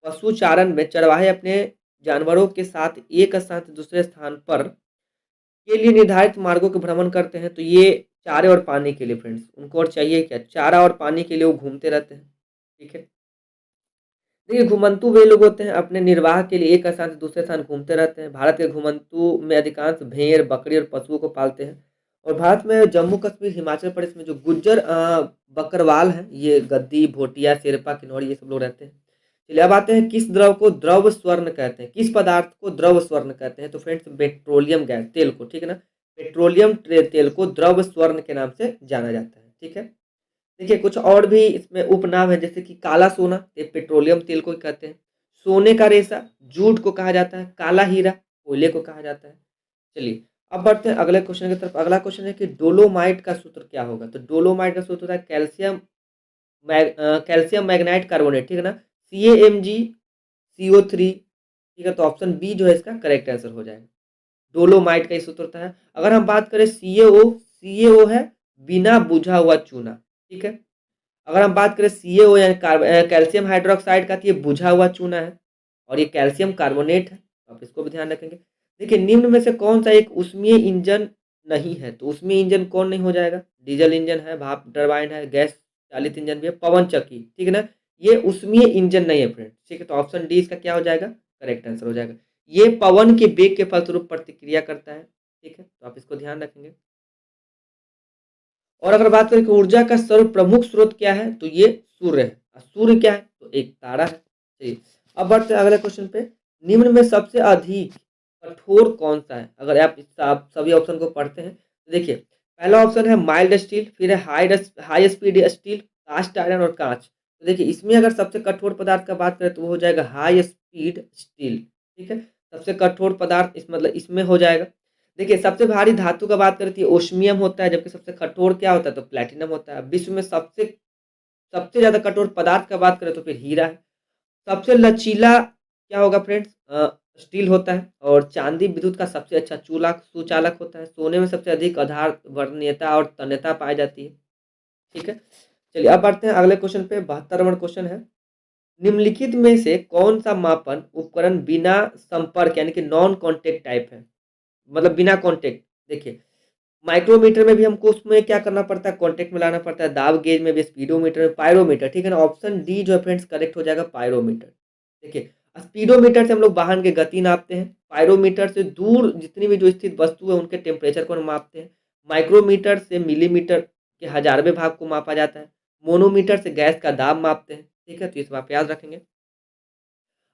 पशु चारण में चरवाहे अपने जानवरों के साथ एक स्थान से दूसरे स्थान पर के लिए निर्धारित मार्गों के भ्रमण करते हैं, तो ये चारे और पानी के लिए फ्रेंड्स, उनको और चाहिए क्या? चारा और पानी के लिए वो घूमते रहते हैं, ठीक है। देखिए, घुमंतू वे लोग होते हैं अपने निर्वाह के लिए एक स्थान से दूसरे स्थान घूमते रहते हैं। भारत के घुमंतू में अधिकांश भेड़, बकरी और पशुओं को पालते हैं। और भारत में जम्मू कश्मीर, हिमाचल प्रदेश में जो गुज्जर बकरवाल हैं, ये गद्दी, भोटिया, शेरपा, किन्नौर ये सब लोग रहते हैं। चलिए अब आते हैं, किस द्रव को द्रव स्वर्ण कहते हैं? किस पदार्थ को द्रव स्वर्ण कहते हैं? तो फ्रेंड्स, पेट्रोलियम गैस, तेल को, ठीक है ना। पेट्रोलियम तेल को द्रव स्वर्ण के नाम से जाना जाता है, ठीक है। देखिए, कुछ और भी इसमें उपनाम है, जैसे कि काला सोना, ये पेट्रोलियम तेल को ही कहते हैं। सोने का रेशा जूट को कहा जाता है। काला हीरा कोयले को कहा जाता है। चलिए अब बढ़ते हैं अगले क्वेश्चन की तरफ। अगला क्वेश्चन है कि डोलोमाइट का सूत्र क्या होगा? तो डोलोमाइट का सूत्र होता है कैल्शियम मैग्नाइट कार्बोनेट, ठीक है ना। CaMgCO3, ठीक है। तो ऑप्शन बी जो है इसका करेक्ट आंसर हो जाएगा। डोलोमाइट का ही सूत्र होता है। अगर हम बात करें CaO है बिना बुझा हुआ चूना, ठीक है। अगर हम बात करें CaO यानी कैल्शियम हाइड्रोक्साइड का, तो ये बुझा हुआ चूना है और ये कैल्शियम कार्बोनेट है। आप इसको भी ध्यान रखेंगे। देखिए, निम्न में से कौन सा एक ऊष्मीय इंजन नहीं है? तो ऊष्मीय इंजन कौन नहीं हो जाएगा? डीजल इंजन है, भाप टरबाइन है, गैस चालित इंजन भी है, पवन चक्की, ठीक है ना। ये ऊष्मीय इंजन नहीं है फ्रेंड, ठीक है। तो ऑप्शन डी इसका क्या हो जाएगा? करेक्ट आंसर हो जाएगा। ये पवन के वेग के फलस्वरूप प्रतिक्रिया करता है, ठीक है। तो आप इसको ध्यान रखेंगे। और अगर बात करें कि ऊर्जा का सर्व प्रमुख स्रोत क्या है, तो ये सूर्य है। और सूर्य क्या है? तो एक तारा है। चलिए अब बढ़ते हैं अगले क्वेश्चन पे। निम्न में सबसे अधिक कठोर कौन सा है? अगर आप सभी ऑप्शन को पढ़ते हैं तो देखिए, पहला ऑप्शन है माइल्ड स्टील, फिर है high speed steel, cast iron और कांच। तो देखिए, इसमें अगर सबसे कठोर पदार्थ का बात करें तो वो हो जाएगा हाई स्पीड स्टील, ठीक है। सबसे कठोर पदार्थ इस मतलब इसमें हो जाएगा। देखिए, सबसे भारी धातु का बात करें तो ओस्मियम होता है, जबकि सबसे कठोर क्या होता है? तो प्लेटिनम होता है। विश्व में सबसे सबसे ज्यादा कठोर पदार्थ का बात करें तो फिर हीरा है। सबसे लचीला क्या होगा फ्रेंड्स? स्टील होता है। और चांदी विद्युत का सबसे अच्छा चूल्हा सुचालक होता है। सोने में सबसे अधिक आधार वर्णीयता और तन्यता पाई जाती है, ठीक है। चलिए अब बढ़ते हैं अगले क्वेश्चन पे। 72वां क्वेश्चन है, निम्नलिखित में से कौन सा मापन उपकरण बिना संपर्क यानी कि नॉन कॉन्टेक्ट टाइप है? मतलब बिना कॉन्टेक्ट। देखिए, माइक्रोमीटर में भी हमको उसमें क्या करना पड़ता है? कॉन्टेक्ट में लाना पड़ता है। दाब गेज में भी, स्पीडोमीटर में, पायरोमीटर, ठीक है ना। ऑप्शन डी जो है फ्रेंड्स करेक्ट हो जाएगा, पायरोमीटर। देखिए, स्पीडोमीटर से हम लोग वाहन की गति नापते हैं। पायरोमीटर से दूर जितनी भी जो स्थित वस्तु है उनके टेम्परेचर को हम मापते हैं। माइक्रोमीटर से मिलीमीटर के हजारवें भाग को मापा जाता है। मोनोमीटर से गैस का दाब मापते हैं, ठीक है। तो इस बात याद रखेंगे।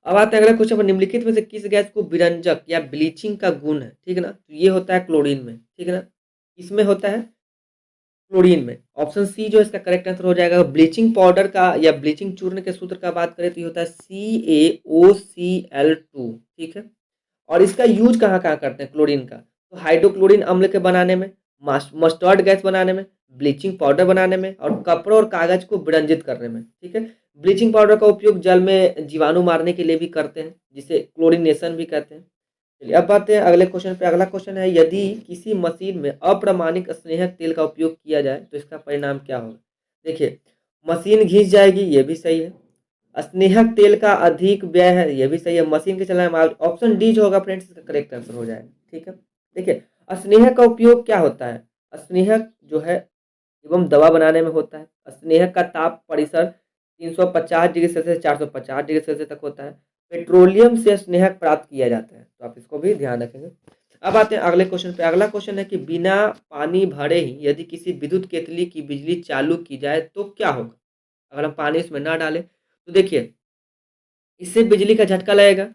अब आते हैं अगला क्वेश्चन पर, निम्नलिखित में से किस गैस को विरंजक या ब्लीचिंग का गुण है? ठीक है ना। तो ये होता है क्लोरीन में, ठीक है ना। इसमें होता है क्लोरीन में। ऑप्शन सी जो इसका करेक्ट आंसर हो जाएगा। ब्लीचिंग पाउडर का या ब्लीचिंग चूर्ण के सूत्र का बात करें तो ये होता है CaOCl2, ठीक है। और इसका यूज कहाँ कहाँ करते हैं क्लोरीन का? तो हाइड्रोक्लोरिन अम्ल के बनाने में, मस्टर्ड गैस बनाने में, ब्लीचिंग पाउडर बनाने में और कपड़ों और कागज को विरंजित करने में, ठीक है। ब्लीचिंग पाउडर का उपयोग जल में जीवाणु मारने के लिए भी करते हैं, जिसे क्लोरीनेशन भी कहते हैं। चलिए अब बात है अगले क्वेश्चन पे। अगला क्वेश्चन है, यदि किसी मशीन में अप्रमाणिक स्नेहक तेल का उपयोग किया जाए तो इसका परिणाम क्या होगा? देखिए, मशीन घिस जाएगी, ये भी सही है। स्नेहक तेल का अधिक व्यय है, ये भी सही है। मशीन के चलाने में ऑप्शन डी जो होगा फ्रेंड्स इसका करेक्ट आंसर हो जाएगा, ठीक है। देखिए, स्नेहक का उपयोग क्या होता है? स्नेहक जो है एवं दवा बनाने में होता है। स्नेहक का ताप परिसर 350 डिग्री सेल्सियस 450 डिग्री सेल्सियस तक होता है। पेट्रोलियम से स्नेहक प्राप्त किया जाता है, तो आप इसको भी ध्यान रखेंगे। अब आते हैं अगले क्वेश्चन पे। अगला क्वेश्चन है कि बिना पानी भरे ही यदि किसी विद्युत केतली की बिजली चालू की जाए तो क्या होगा? अगर हम पानी इसमें ना डालें तो देखिए, इससे बिजली का झटका लगेगा।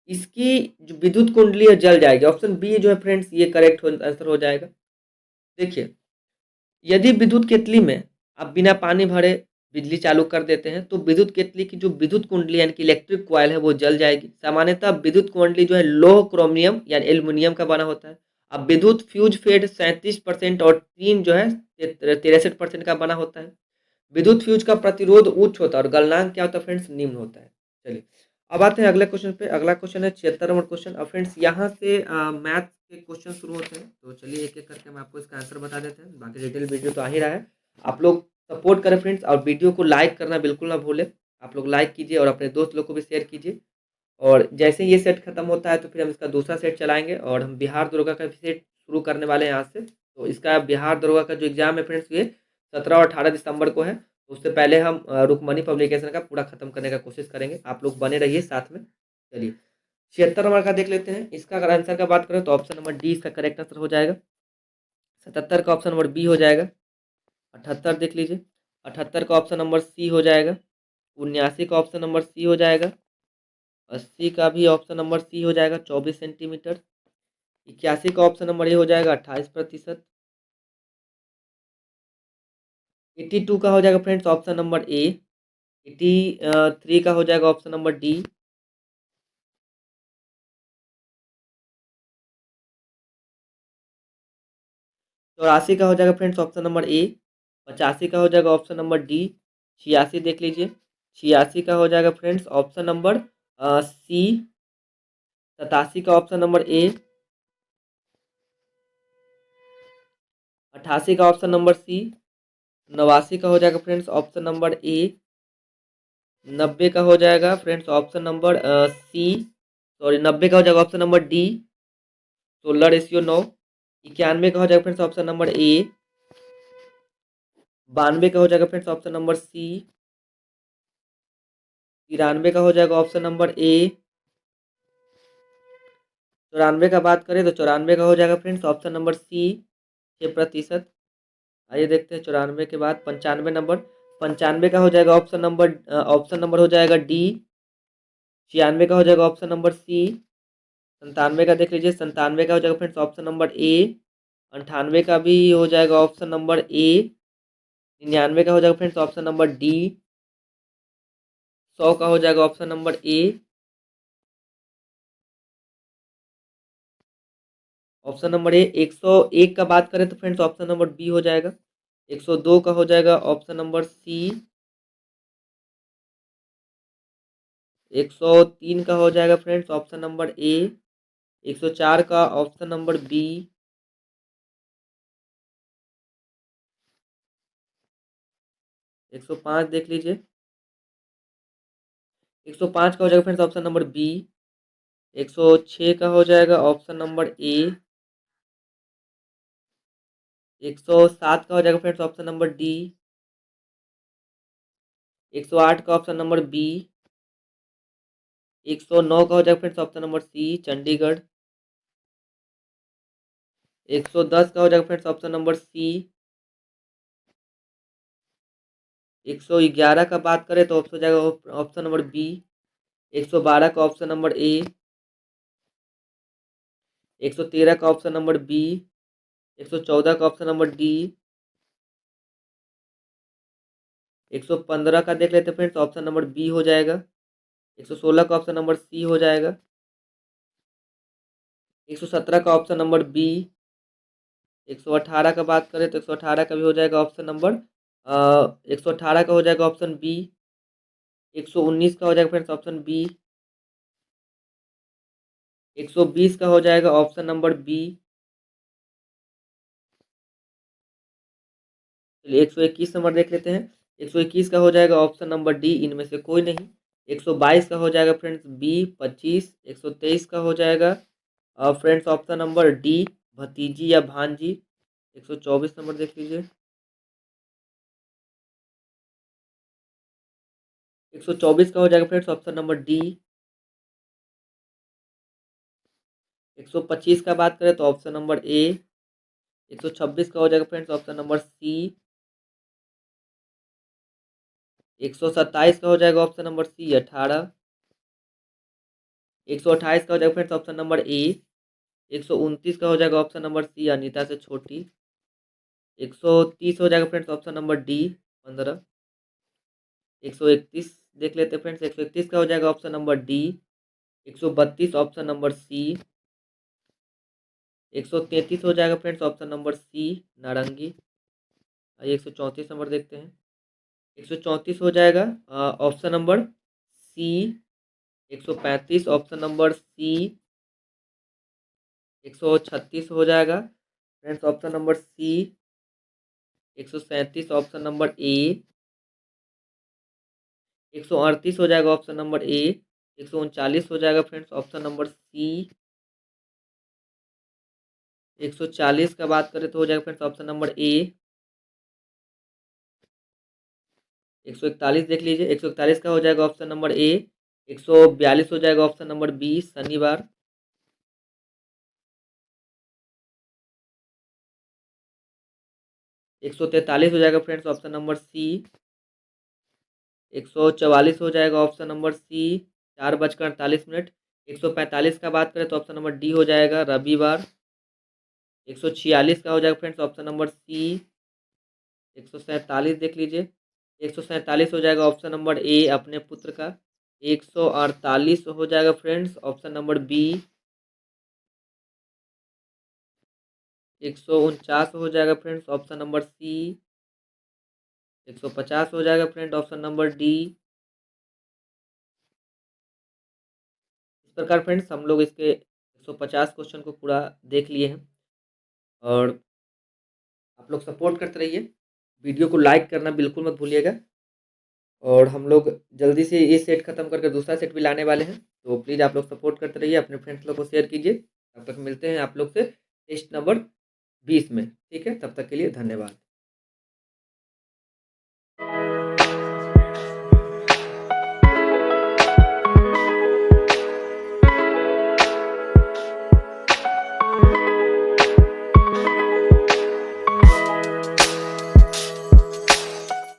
इसकी जो विद्युत कुंडली है जल जाएगी। ऑप्शन बी जो है फ्रेंड्स ये करेक्ट आंसर हो जाएगा। देखिए, यदि विद्युत केतली में आप बिना पानी भरे बिजली चालू कर देते हैं तो विद्युत केतली की जो विद्युत कुंडली यानी कि इलेक्ट्रिक कॉइल है वो जल जाएगी। सामान्यतः विद्युत कुंडली जो है लोह क्रोमियम यानी एल्युमिनियम का बना होता है। अब विद्युत फ्यूज फेड 37% और तीन जो है 63% का बना होता है। विद्युत फ्यूज का प्रतिरोध उच्च होता है और गलनांक क्या होता है फ्रेंड्स? निम्न होता है। चलिए अब आते हैं अगले क्वेश्चन पे। अगला क्वेश्चन है 76वां क्वेश्चन। अब फ्रेंड्स यहाँ से मैथ के क्वेश्चन शुरू होते हैं, तो चलिए एक एक करके हम आपको इसका आंसर बता देते हैं। बाकी डिटेल वीडियो तो आ ही रहा है। आप लोग सपोर्ट करें फ्रेंड्स, और वीडियो को लाइक करना बिल्कुल ना भूलें। आप लोग लाइक कीजिए और अपने दोस्त लोग को भी शेयर कीजिए। और जैसे ही ये सेट खत्म होता है तो फिर हम इसका दूसरा सेट चलाएंगे और हम बिहार दरोगा का भी सेट शुरू करने वाले हैं यहाँ से। तो इसका बिहार दरोगा का जो एग्जाम है फ्रेंड्स ये 17 और 18 दिसंबर को है। तो उससे पहले हम रुक्मणी पब्लिकेशन का पूरा खत्म करने का कोशिश करेंगे। आप लोग बने रहिए साथ में। चलिए 76 नंबर का देख लेते हैं। इसका अगर आंसर का बात करें तो ऑप्शन नंबर डी इसका करेक्ट आंसर हो जाएगा। 77 का ऑप्शन नंबर बी हो जाएगा। 78 देख लीजिए, 78 का ऑप्शन नंबर सी हो जाएगा। 79 का ऑप्शन नंबर सी हो जाएगा। 80 का भी ऑप्शन नंबर सी हो जाएगा, 24 सेंटीमीटर। 81 का ऑप्शन नंबर ए हो जाएगा, 28%। 82 का हो जाएगा फ्रेंड्स ऑप्शन नंबर ए। 83 का हो जाएगा ऑप्शन नंबर डी। 84 का हो जाएगा फ्रेंड्स ऑप्शन नंबर ए। 85 का हो जाएगा ऑप्शन नंबर डी। 86 देख लीजिए, 86 का हो जाएगा फ्रेंड्स ऑप्शन नंबर सी। 87 का ऑप्शन नंबर ए। 88 का ऑप्शन नंबर सी। 89 का हो जाएगा फ्रेंड्स ऑप्शन नंबर ए। 90 का हो जाएगा friends option number C, sorry 90 का हो जाएगा ऑप्शन नंबर डी, 16:9। 91 का हो जाएगा फ्रेंड्स ऑप्शन नंबर ए। 92 का हो जाएगा फ्रेंड्स ऑप्शन नंबर सी। 93 का हो जाएगा ऑप्शन नंबर ए। 94 का बात करें तो 94 का हो जाएगा फ्रेंड्स ऑप्शन नंबर सी, 6%। आइए देखते हैं 94 के बाद 95 नंबर। 95 का हो जाएगा ऑप्शन नंबर हो जाएगा डी। 96 का हो जाएगा ऑप्शन नंबर सी। 97 का देख लीजिए, 97 का हो जाएगा फ्रेंड्स ऑप्शन नंबर ए। 98 का भी हो जाएगा ऑप्शन नंबर ए। 99 का हो जाएगा फ्रेंड्स ऑप्शन नंबर डी। 100 का हो जाएगा ऑप्शन नंबर ए। ऑप्शन नंबर ए। 101 का बात करें तो फ्रेंड्स ऑप्शन नंबर बी हो जाएगा। 102 का हो जाएगा ऑप्शन नंबर सी। 103 का हो जाएगा फ्रेंड्स ऑप्शन नंबर ए। 104 का ऑप्शन नंबर बी। 105 देख लीजिए, 105 का हो जाएगा फ्रेंड्स ऑप्शन नंबर बी। 106 का हो जाएगा ऑप्शन नंबर ए। 107 का हो जाएगा फ्रेंड्स ऑप्शन नंबर डी। 108 का ऑप्शन नंबर बी। 109 का हो जाएगा friends option number C, Chandigarh. 110 का हो जाएगा फ्रेंड्स ऑप्शन नंबर सी। 111 का बात करें तो ऑप्शन हो जाएगा ऑप्शन नंबर बी। 112 का ऑप्शन नंबर ए। 113 का ऑप्शन नंबर बी। 114 का ऑप्शन नंबर डी। 115 का देख लेते हैं फ्रेंड्स ऑप्शन नंबर बी हो जाएगा। 116 का ऑप्शन नंबर सी हो जाएगा। 117 का ऑप्शन नंबर बी। 118 का बात करें तो 118 का भी हो जाएगा ऑप्शन नंबर 118 का हो जाएगा ऑप्शन बी। 119 का हो जाएगा फ्रेंड्स ऑप्शन बी। 120 का हो जाएगा ऑप्शन नंबर बी। चलिए 121 नंबर देख लेते हैं। 121 का हो जाएगा ऑप्शन नंबर डी, इनमें से कोई नहीं। 122 का हो जाएगा फ्रेंड्स बी, 25। 123 का हो जाएगा फ्रेंड्स ऑप्शन नंबर डी, भतीजी या भांजी। 124 नंबर देख लीजिए। 124 का हो जाएगा फ्रेंड्स ऑप्शन नंबर डी। 125 का बात करें तो ऑप्शन नंबर ए। 126 का हो जाएगा फ्रेंड्स ऑप्शन नंबर सी। 127 का हो जाएगा ऑप्शन नंबर सी, 18। 128 का हो जाएगा फ्रेंड्स ऑप्शन नंबर ए। 129 का हो जाएगा ऑप्शन नंबर सी, अनीता से छोटी। 130 हो जाएगा फ्रेंड्स ऑप्शन नंबर डी, 15। 131 देख लेते हैं फ्रेंड्स। 131 का हो जाएगा option number D. 132 option number C. 133 हो जाएगा फ्रेंड्स ऑप्शन नंबर सी, नारंगी। आइए 134 नंबर देखते हैं। 134 हो जाएगा option number C. 135 option number C. 136 हो जाएगा friends option number C. 137 option number A. 138 हो जाएगा ऑप्शन नंबर ए। 139 हो जाएगा फ्रेंड्स ऑप्शन नंबर सी। 140 का बात करें तो हो जाएगा फ्रेंड्स ऑप्शन नंबर ए। 141 देख लीजिए, 141 का हो जाएगा ऑप्शन नंबर ए। 142 हो जाएगा ऑप्शन नंबर बी, शनिवार। 143 हो जाएगा फ्रेंड्स ऑप्शन नंबर सी। 144 हो जाएगा ऑप्शन नंबर सी, 4:48। 145 का बात करें तो ऑप्शन नंबर डी हो जाएगा, रविवार। 146 का हो जाएगा फ्रेंड्स ऑप्शन नंबर सी। 147 देख लीजिए, 147 हो जाएगा ऑप्शन नंबर ए, अपने पुत्र का। 148 हो जाएगा फ्रेंड्स ऑप्शन नंबर बी। 149 हो जाएगा फ्रेंड्स ऑप्शन नंबर सी। 150 हो जाएगा फ्रेंड ऑप्शन नंबर डी। इस प्रकार फ्रेंड्स हम लोग इसके 150 क्वेश्चन को पूरा देख लिए हैं। और आप लोग सपोर्ट करते रहिए, वीडियो को लाइक करना बिल्कुल मत भूलिएगा। और हम लोग जल्दी से ये सेट खत्म करके दूसरा सेट भी लाने वाले हैं, तो प्लीज़ आप लोग सपोर्ट करते रहिए, अपने फ्रेंड्स लोग को शेयर कीजिए। तब तक मिलते हैं आप लोग से टेस्ट नंबर 20 में, ठीक है? तब तक के लिए धन्यवाद।